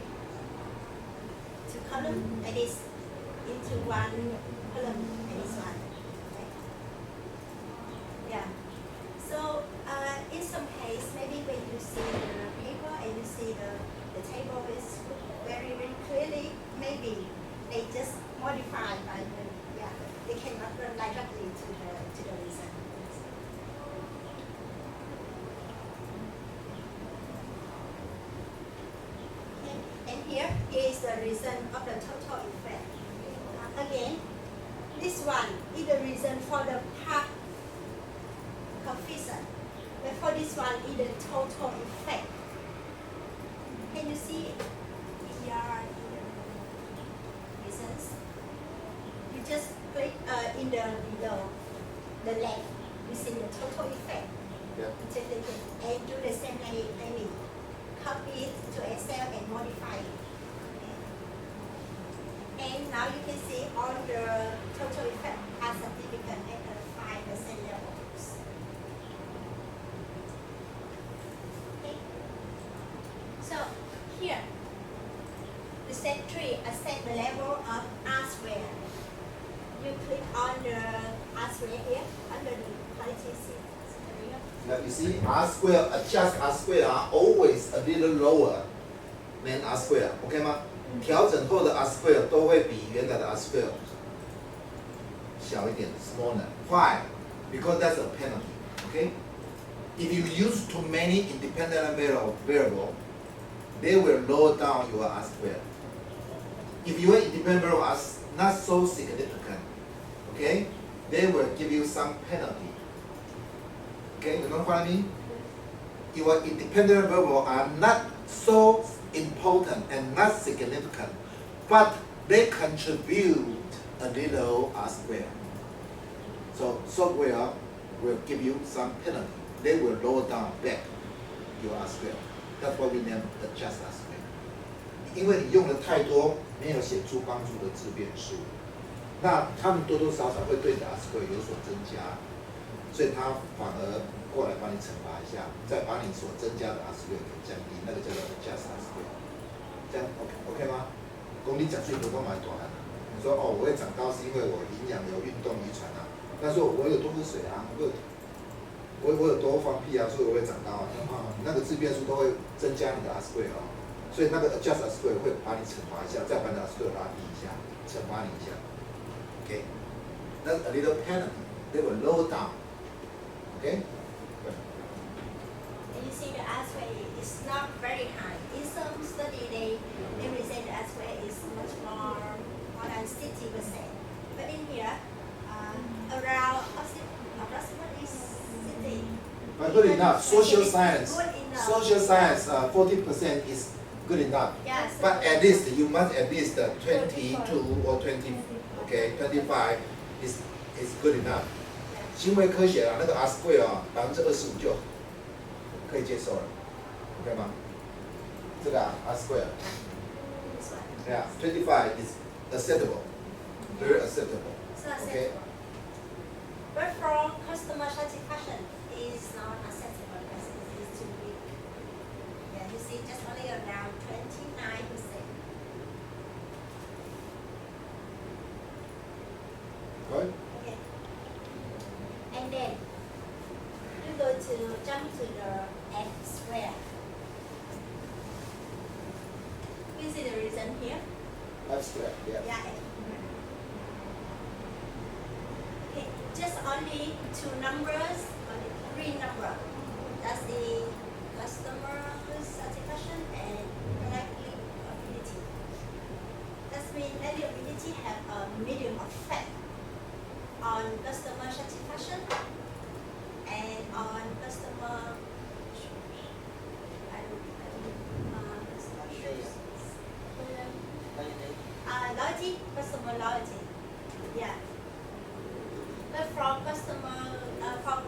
two columns like this into one column like this one. Okay. Yeah. So in some case, maybe when you see the paper and you see the table is very, very clearly, maybe they just modify by the, yeah, they cannot run directly to the result. Okay. And here is the reason of the total effect. Again, this one is the reason for the part coefficient, but for this one is the total effect. Can you see here reasons? You just click in the below, the left, you see the total effect. Yeah. And do the same thing. Copy it to Excel and modify it. Okay. And now you can see all the total effect are significant at the 5% levels. Okay. So here, the set 3 assess the level of R square. You click on the R square here under the quality scenario. Now you see R square, adjust R square are always a little lower than R square, OK 吗？调整后的 R square 都会比原来的 R square 小一点 ，smaller. Why? Because that's a penalty. OK? If you use too many independent variable, they will lower down your R square. If your independent variable are not so significant, OK, they will give you some penalty. Okay, you know what I mean? Your independent variable are not so important and not significant, but they contribute a little R square. So software will give you some penalty. They will lower down back your R square. That's what we name adjust R square. 因为你用了太多没有显著帮助的自变数，那他们多多少少会对你的 R square 有所增加，所以他反而过来帮你惩罚一下，再把你所增加的 R square 给降低，那个叫做 adjust R square。这样 OK 吗？公你讲最多买多少？你说哦，我会长高是因为我营养有运动遗传啊，但是我有多喝水啊，我有多放屁啊，所以我会长高啊。那个自变数都会增加你的 R square 哦。所以那个 adjust R square 会把你惩罚一下，再把你的 R square 拉低一下，惩罚你一下。OK， that's a little penalty. They will lower down. OK. And you see the R square is not very high. In some study, they say the R square is much more than 60%. But in here, around approximately 60. But good enough. Social science. Good enough. Social science. 40% is good enough. Yeah, so But at least you must at least 22 or 20. Okay, 25 is good enough. 行为科学啊，那个 R square 啊，25%就可以接受了 ，OK 吗？这个啊 R square， this one. yeah, 25 is acceptable, very acceptable. It's not Okay. acceptable. But from customer satisfaction, is not acceptable because it is too big. Yeah, you see, just only around 29%. Good. Okay. And then you go to jump to the F square. You see the reason here? F square, yeah. Yeah. F. Okay, just only two numbers, only three numbers. That's the customer satisfaction and reliability. That means reliability have a medium effect on customer satisfaction and on customer loyalty, customer loyalty. Yeah. But from customer from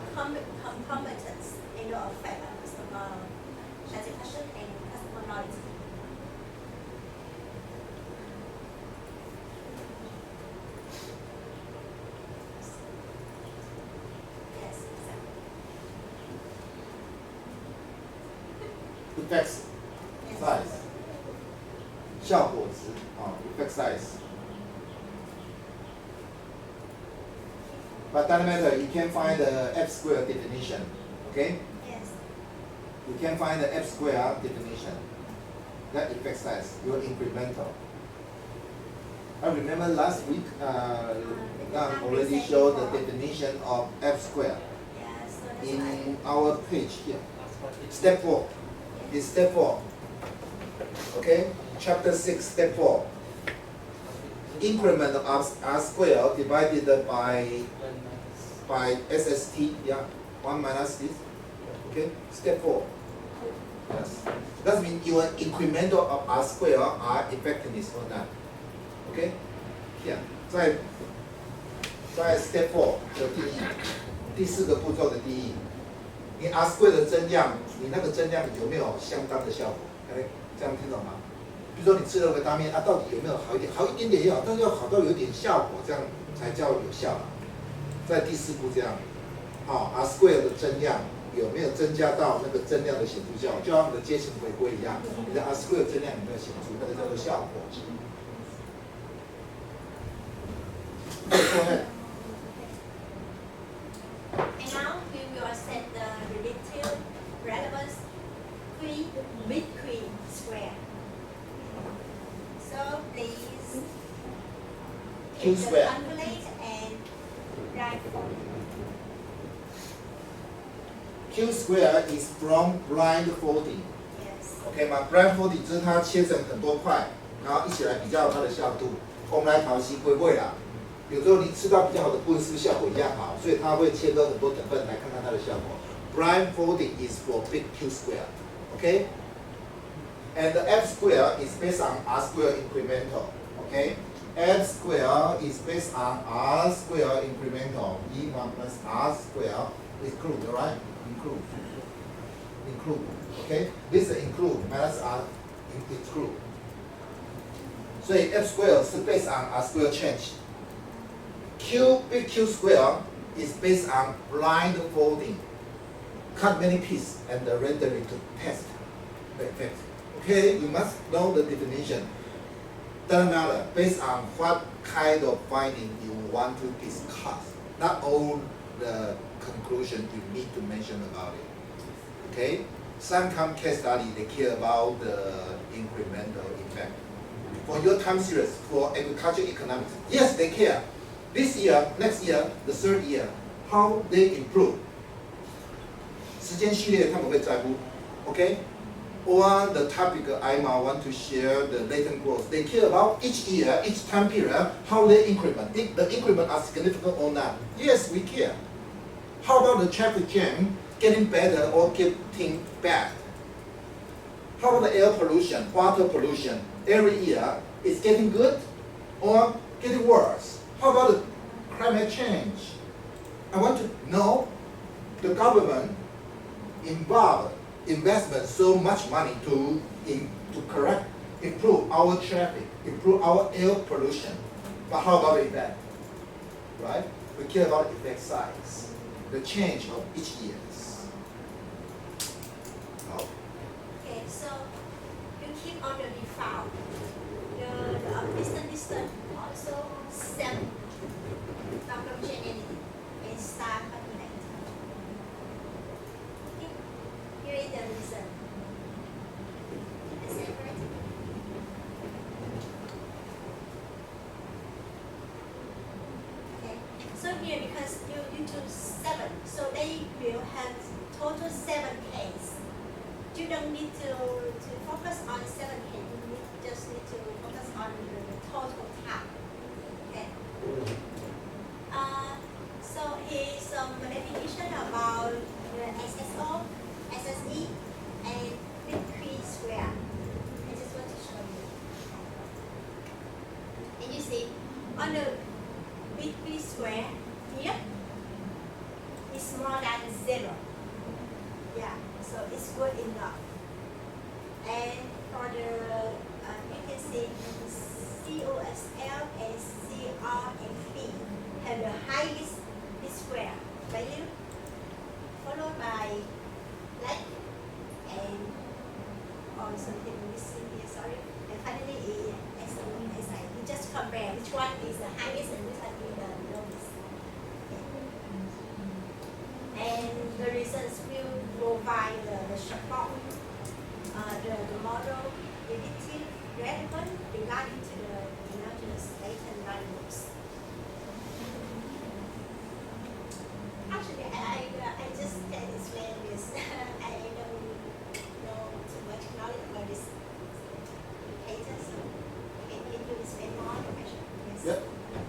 competence, it will affect customer satisfaction and customer loyalty. effect size 效果值effect size. But doesn't matter, you can find the F square definition, okay? Yes. You can find the F square definition. That effect size, your incremental. I remember last week, Nam already showed the definition of F square Yeah, so that's why. in our page here. Step 4. It's step 4. Okay? Chapter 6, step 4. Increment of R square divided by SST, yeah, 1 minus this. Okay? Step 4. Yes. That means your incremental of R square are effectiveness or not. Okay? Here. 在 step 4的定义，第4个步骤的定义，你 R square 的增量，你那个增量有没有相当的效果？哎，这样听懂吗？比如说你吃了维他命，到底有没有好一点？好一点点也好，但是要好到有点效果，这样才叫有效嘛。在第4步这样，R square 的增量有没有增加到那个增量的显著效果？就像你的阶乘回归一样，你的 R square 增量有没有显著？那个叫做效果。Go ahead. And now we will set the relative relevance with square. So please Q take the square. calculate and write for Q square is from blindfolding. yes. OK 吗 ？blindfolding 就是它切成很多块，然后一起来比较它的效度。我们来讨西归位啦。有时候你吃到比较好的部分，是不是效果一样好？所以它会切割很多等份来看看它的效果。Blindfolding is for big Q square, okay? And the F square is based on R square incremental, okay? F square is based on R square incremental. E1 plus R square include, right? Include, okay? This is include minus R include. 所以 F square 是 based on R square change. Big Q square is based on blindfolding. Cut many pieces and render it to test the effect. Okay, you must know the definition. Doesn't matter, based on what kind of finding you want to discuss. Not all the conclusion you need to mention about it. Okay? Some case study, they care about the incremental effect. For your time series, for agriculture economics, yes, they care. This year, next year, the third year, how they improve. 时间序列他们会在乎 okay? Or the topic I want to share the latent growth. They care about each year, each time period, how they increment. If the increment are significant or not. Yes, we care. How about the traffic jam getting better or getting bad? How about the air pollution, water pollution? Every year, is getting good or getting worse? How about the climate change? I want to know the government involved investment so much money to correct, improve our traffic, improve our air pollution. But how about the effect? Right? We care about effect size, the change of each year. Okay, so you keep on the default. The distance also 7. Don't change anything. And start calculate. Okay. Here is the reason. And separate. Okay. So here because you choose 7, so they will have total 7 cases. You don't need to focus on 7 cases. You just need to focus on the total time. Okay. So here's some definition about the SSO, SSE, and big Q square. I just want to show you. And you see, on the big Q square here, it's more than 0. Yeah, so it's good enough. And for the, you can see COSL and CR and P have the highest square value, followed by black and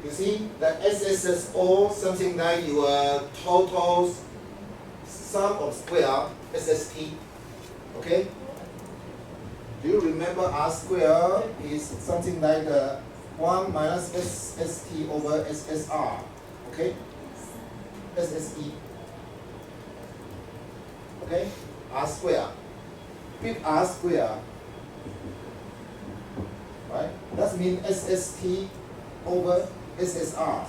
You see, the SSO, something like your total sum of square, SST. Okay? Do you remember R square is something like 1 minus SST over SSR? Okay? SSE. Okay? R square. Big R square. Right? That means SST over SSR.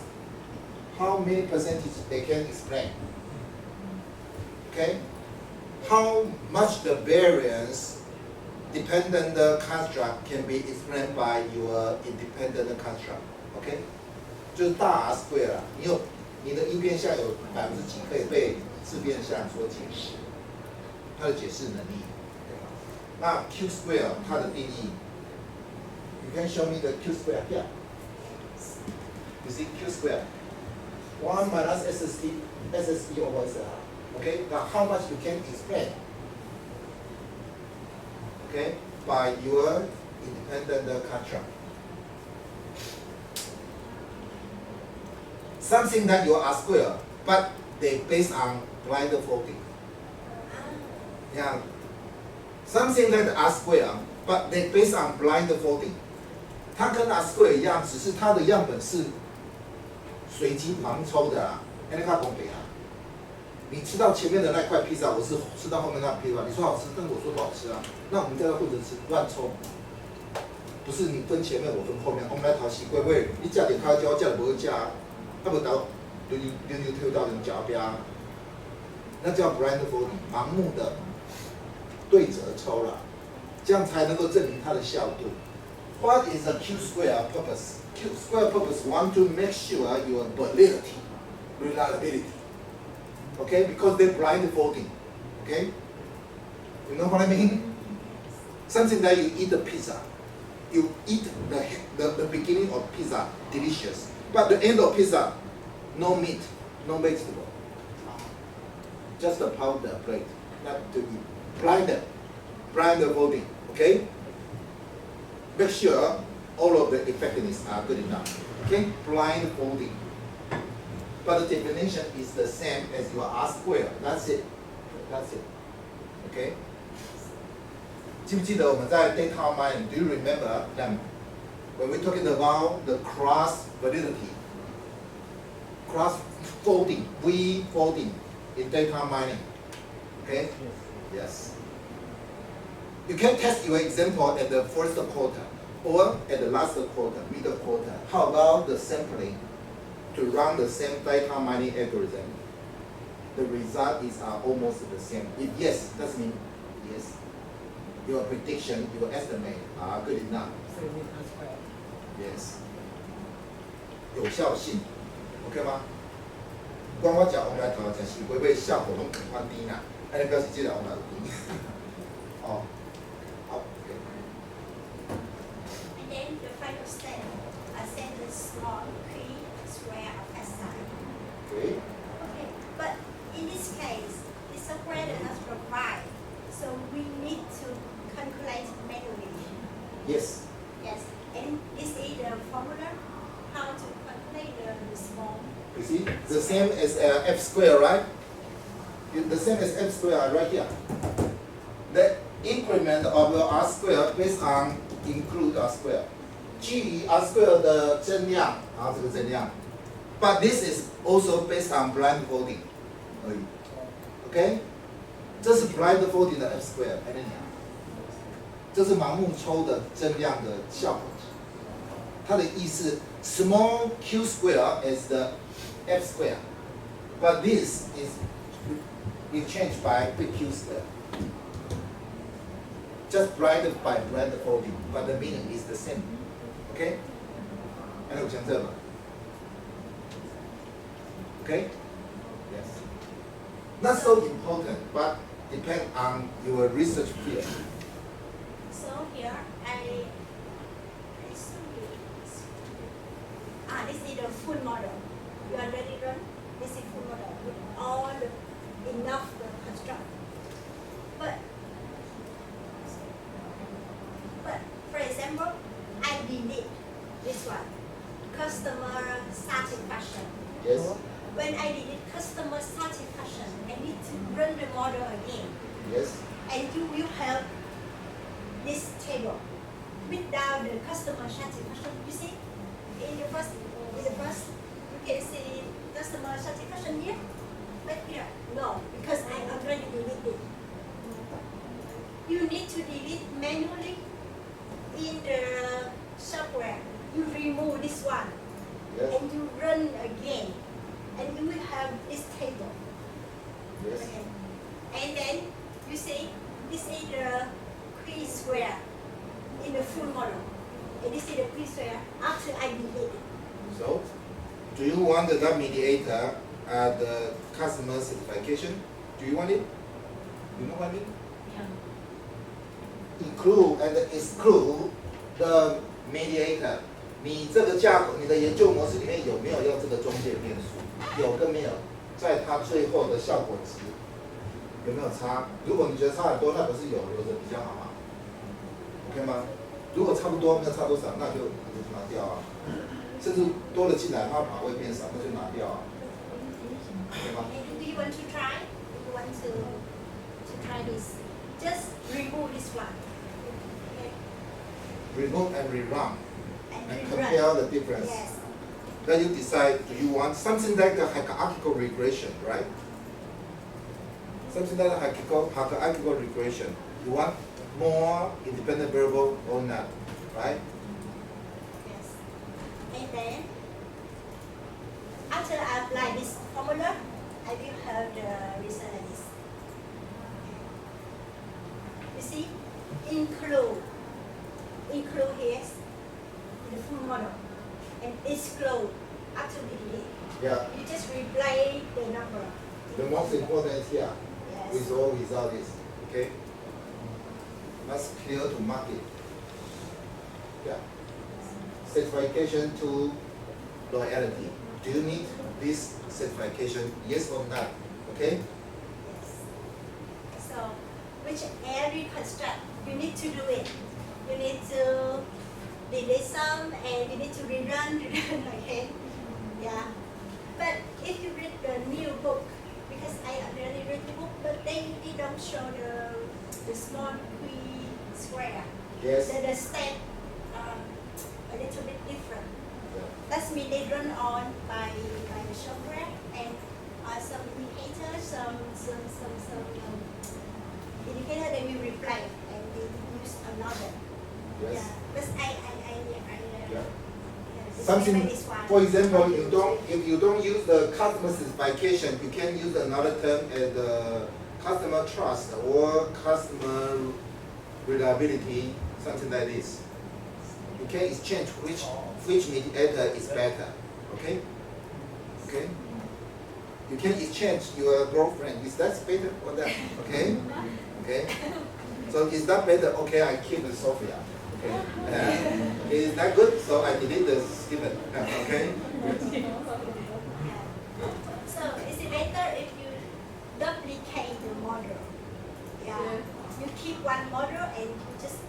How many percentage they can explain? Okay? How much the variance dependent construct can be explained by your independent construct? OK， 就是大 R square 啦，你的一边项有几可以被自变项所解释，它的解释能力。那 Q square 它的定义 ，You can show me the Q square here. You see Q square, 1 minus SSE over SR. Okay, now how much you can explain? Okay, by your independent construct. Something that you are square, but they based on blind folding. Yeah. Something that are square, but they based on blind folding. 它跟 R square 一样，只是它的样本是随机盲抽的啦。那看公平啊！你吃到前面的那块披萨，我是吃到后面那披萨，你说好吃，但是我说不好吃啊。那我们在这或者吃乱抽，不是你分前面，我分后面。我们来讨喜归位，你加点开椒，加点不会加，那不到溜推到人脚边，那叫 blind folding， 盲目的对折抽了，这样才能够证明它的效度。What is the Q square purpose? Q square purpose want to make sure your validity, reliability. Okay, because they're blind folding. Okay, you know what I mean? Something that you eat the pizza, you eat the beginning of pizza, delicious, but the end of pizza, no meat, no vegetable, just a powder plate, not to eat. Blind folding. Okay. Make sure all of the effectiveness are good enough. Okay, blind folding. But the definition is the same as your R square. That's it. That's it. Okay. 记不记得我们在 data mining? Do you remember them? When we're talking about the cross validity, cross folding, V folding in data mining. Okay. Yes. You can test your example at the first quarter or at the last quarter, middle quarter. How about the sampling to run the same data mining algorithm? The result is almost the same. If yes, that means yes. Your prediction, your estimate are good enough. Yes. 有效性 ，OK 吗？光我讲，我们来讨论一下，是会不会效果拢更宽低呢？那表示这个我们有低。哦。 And then the final step, send the small Q square of SI. Okay. Okay, but in this case, the software does not provide, so we need to calculate manually. Yes. Yes, and this is the formula how to calculate the small. You see, the same as f square, right? The same as f square right here. The increment of r square based on include r square. 基于 r square 的增量，然后这个增量。But this is also based on blind folding 而已。OK， 这是 blind folding 的 f square， 还能讲？这是盲目抽的增量的效果。它的意思 ，small q square is the f square, but this is changed by big q square. Just blind by blind folding, but the meaning is the same. Okay? 还有讲这吗 ？Okay? Yes. Not so important, but depend on your research field. So here I show you. This is the full model. You already run. This is full model with all the enough the construct. But for example, I delete this one because customer satisfaction. Yes. When I delete customer satisfaction, I need to run the model again. Yes. And you will have this table without the customer satisfaction. You see, in the first, you can see customer satisfaction here, but here, no, because I already deleted it. You need to delete manually in the software. You remove this one, Yes. and you run again, and you will have this table. Yes. Okay. And then you see, this is the P-square in the full model. And this is the P-square after I delete it. So, do you want that mediator at the customer certification? Do you want it? You know what I mean? Include and exclude the mediator. 你这个架构，你的研究模式里面有没有用这个中介变数？有跟没有？在它最后的效果值有没有差？如果你觉得差很多，那不是留着比较好吗 ？OK 吗？如果差不多，没有差多少，那就拿掉啊。甚至多了进来，它码位变少，那就拿掉啊。OK 吗？ And do you want to try? Do you want to try this? Just remove this one. Okay. Remove and rerun And and rerun. compare the difference. Yes. Then you decide, do you want something like the hierarchical regression, right? Something like the hierarchical regression. You want more independent variable or not, right? Yes. And then, after I apply this formula, I will have the result like this. You see, include here in the full model, and exclude after we delete. Yeah. You just replay the number. The most important is here, Yes. with or without this, okay? That's clear to market. Yeah. Certification to loyalty. Do you need this certification? Yes or not? Okay? Yes. So, which area construct, you need to do it. You need to delete some and you need to rerun again. Yeah. But if you read the new book, because I already read the book, but they don't show the small P-square. Yes. The step a little bit different. Yeah. That means they run on by the software and some indicators, some indicator they will replay and they use another. Yes. Yeah. But Yeah. it's Something, like this one. for example, if you don't use the customer specification, you can use another term as the customer trust or customer reliability, something like this. You can exchange which mediator is better. Okay? Okay? You can exchange your girlfriend. Is that better or that? Okay? Okay? So is that better? Okay, I keep the Sophia. Okay. Is that good? So I delete the Stephen. Okay. So is it better if you duplicate the model? Yeah. You keep one model and you just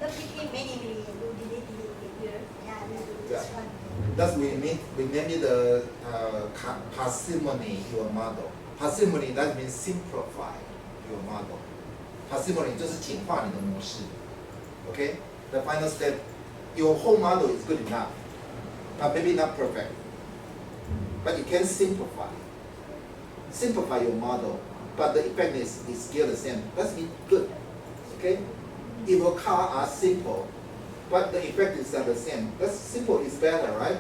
duplicate many and you delete. Yeah, you do this one. That's we name it the parsimony your model. Parsimony that means simplify your model. Parsimony 就是简化你的模式。Okay. The final step, your whole model is good enough, but maybe not perfect. But you can simplify. Simplify your model, but the effectiveness is still the same. That's mean good. Okay. If your car are simple, but the effectiveness are the same. That's simple is better, right?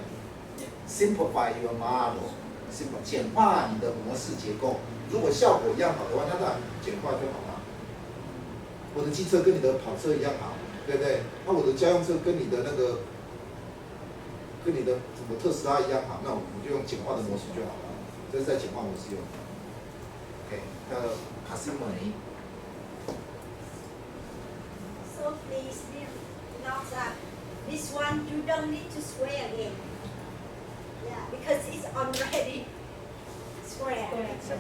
Simplify your model. Simple 简化你的模式结构。如果效果一样好的话，那当然简化就好了。我的机车跟你的跑车一样好，对不对？那我的家用车跟你的什么特斯拉一样好，那我就用简化的模式就好了。这是在简化模式用的。OK， parsimony。 So please note that this one you don't need to square again. Yeah, because it's already square.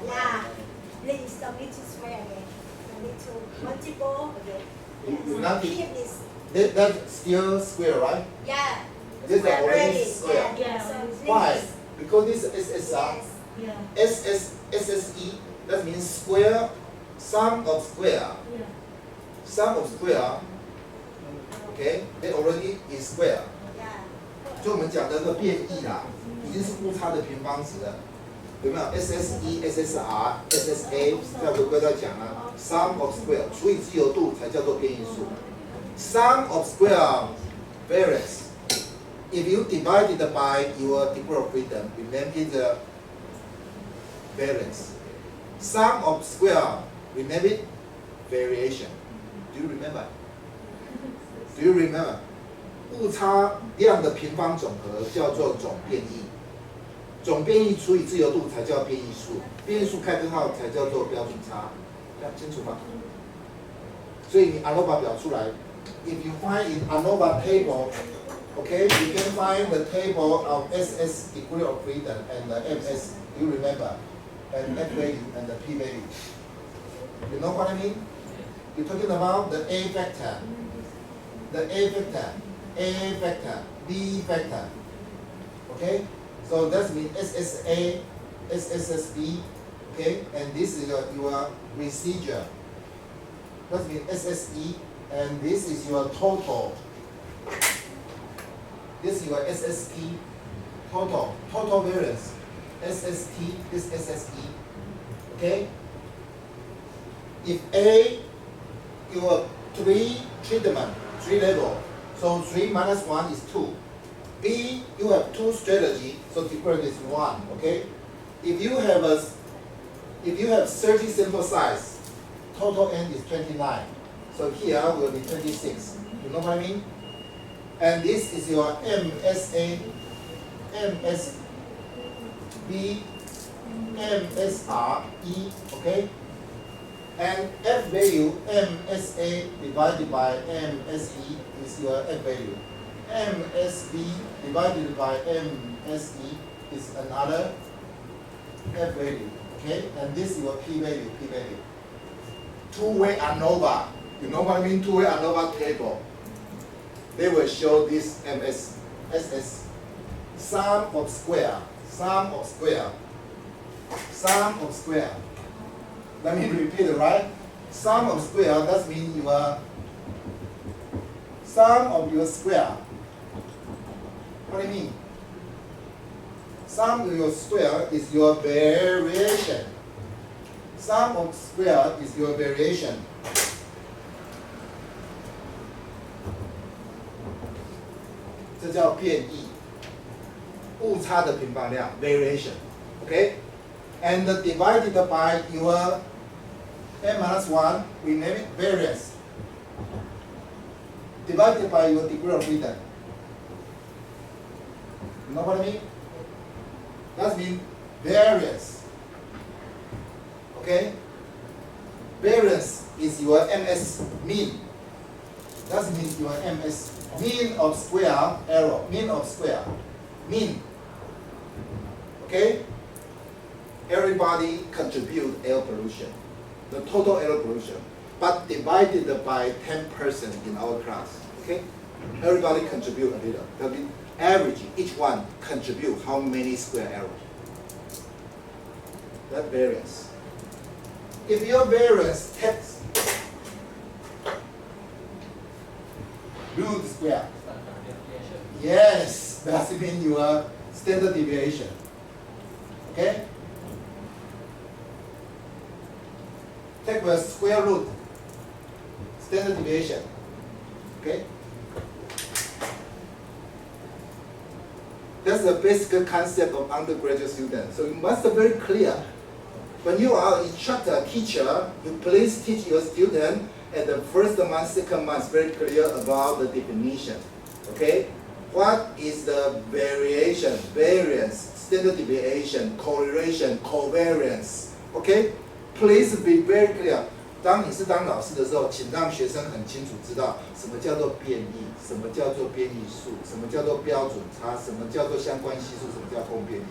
Yeah, please don't need to square again. You need to multiple again. Yes. Nothing. Keep this. That's still square, right? Yeah, This is Square already bracket, square. yeah. So Why? this is- Because this is SSR. Yes. SSE, that means square, sum of square. Sum of square, okay, it already is square. Yeah. 就我们讲的这个变异啦，已经是误差的平方值了，有没有 ？SSE、SSR、SSA， 在回归在讲了 ，sum of square 除以自由度才叫做变异数。Sum of square variance. If you divide it by your degree of freedom, we name it the variance. Sum of square, we name it variation. Do you remember? Do you remember? 误差量的平方总和叫做总变异，总变异除以自由度才叫变异数，变异数开根号才叫做标准差，这样清楚吗？所以你 ANOVA 表出来 ，if you find in ANOVA table, okay, you can find the table of SS degree of freedom and the MS. You remember, and F value and the P value. You know what I mean? You're talking about the A vector, the A vector, A vector, B vector. Okay? So that means SSA, SSB, okay? And this is your residual. That means SSE, and this is your total. This is your SSP, total variance. SST, this SSE. Okay? If A, your three treatment, three level. So 3 minus 1 is 2. B, you have 2 strategy, so difference is 1. Okay? If you have 30 sample size, total N is 29. So here will be 26. You know what I mean? And this is your MSA, MSB, MSRE. Okay? And F value, MSA divided by MSE is your F value. MSB divided by MSE is another F value. Okay? And this is your P value, P value. Two-way ANOVA. You know what I mean? Two-way ANOVA table. They will show this SS. Sum of square. Sum of square. Sum of square. Let me repeat it, right? Sum of square, that means your sum of your square. What do you mean? Sum of your square is your variation. Sum of square is your variation. This is 变异，误差的平方量 variation. Okay? And divided by your n minus 1, we name it variance. Divided by your degree of freedom. You know what I mean? That means variance. Okay? Variance is your MS mean. That means your MS mean of square error. Mean of square. Mean. Okay? Everybody contribute air pollution, the total air pollution, but divided by 10% in our class. Okay? Everybody contribute a little. That means average, each one contribute how many square error. That variance. If your variance takes root square, yes, that means your standard deviation. Okay? Take the square root, standard deviation. Okay? That's the basic concept of undergraduate students. So you must be very clear. When you are an instructor, teacher, you please teach your student at the first month, second month, very clear about the definition. Okay? What is the variation, variance, standard deviation, correlation, covariance? Okay? Please be very clear. 当你是当老师的时候，请让学生很清楚知道什么叫做变异，什么叫做变异数，什么叫做标准差，什么叫做相关系数，什么叫共变异。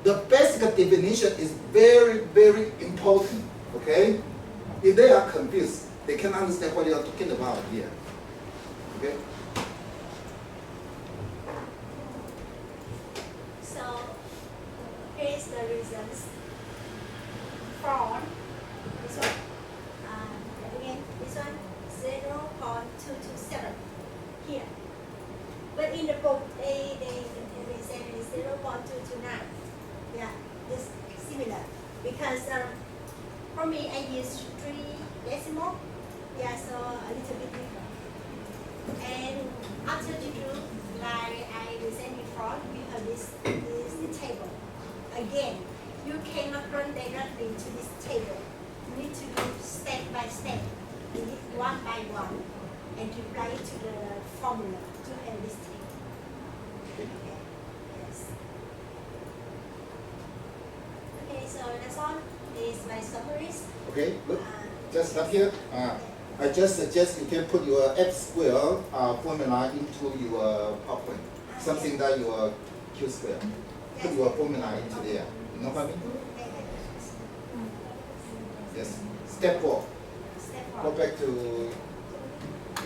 The basic definition is very, very important. Okay? If they are confused, they can't understand what you are talking about here. Okay? instance, from this one, again, this one, 0.227 here. But in the book, they say it is 0.229. Yeah, it's similar. Because for me, I use 3 decimal. Yeah, so a little bit different. And after you do, like I present before, we have this table. Again, you cannot run directly to this table. You need to do step by step, one by one, and to apply it to the formula to have this table. Okay. Yes. Okay, so that's all. Is my summaries. Okay, good. Just stop here. I just suggest you can put your x square formula into your PowerPoint. Something that your q square. Put your formula into there. You know what I mean? Yes. Step 4. Step Go 4. back to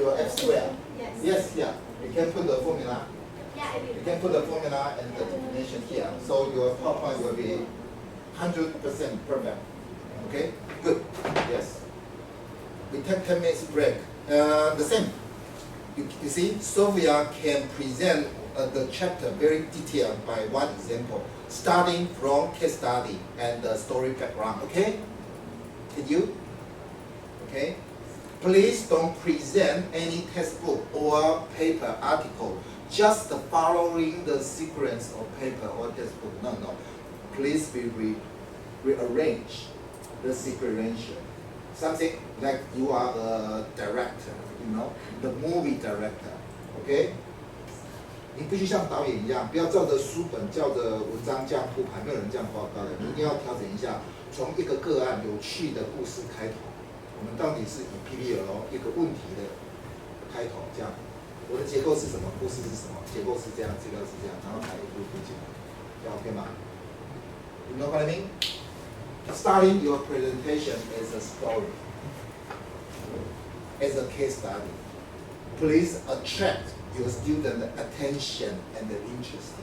your x square. Yes. Yes, yeah. You can put the formula. Yeah, I will. You can put the formula and the definition here. So your PowerPoint will be 100% perfect. Okay? Good. Yes. We take 10 minutes break. The same. You see, Sophia can present the chapter very detailed by one example, starting from case study and the story background. Okay? Did you? Okay? Please don't present any textbook or paper article just following the sequence of paper or textbook. No, no. Please rearrange the sequential. Something like you are a director, you know, the movie director. Okay? 你必须像导演一样，不要照着书本、照着文章这样铺排，没有人这样报告的。你一定要调整一下，从一个个案有趣的故事开头。我们到底是以 PBL 一个问题的开头，这样。我的结构是什么？故事是什么？结构是这样，结构是这样，然后才一步步进来，这样 OK 吗？ You know what I mean? Starting your presentation as a story, as a case study. Please attract your student attention and interest.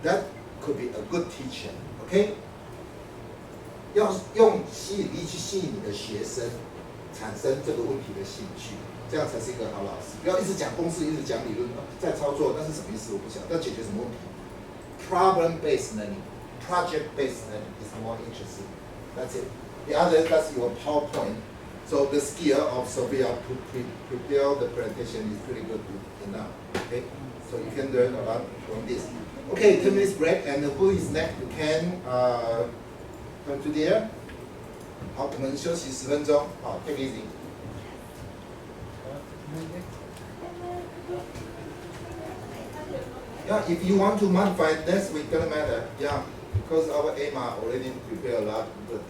That could be a good teacher, okay? 要用吸引力去吸引你的学生，产生这个问题的兴趣，这样才是一个好老师。不要一直讲公式，一直讲理论，在操作，那是什么意思？我不晓得。要解决什么问题 ？Problem-based learning, project-based learning is more interesting. That's it. The other, that's your PowerPoint. So the skill of Sophia to prepare the presentation is pretty good enough. Okay, so you can learn a lot from this. Okay, 10 minutes break, and who is next? You can come to there. 好，我们休息10分钟。好 ，take it easy. Yeah, if you want to modify next week, doesn't matter. Yeah, because our AMA already prepared a lot. But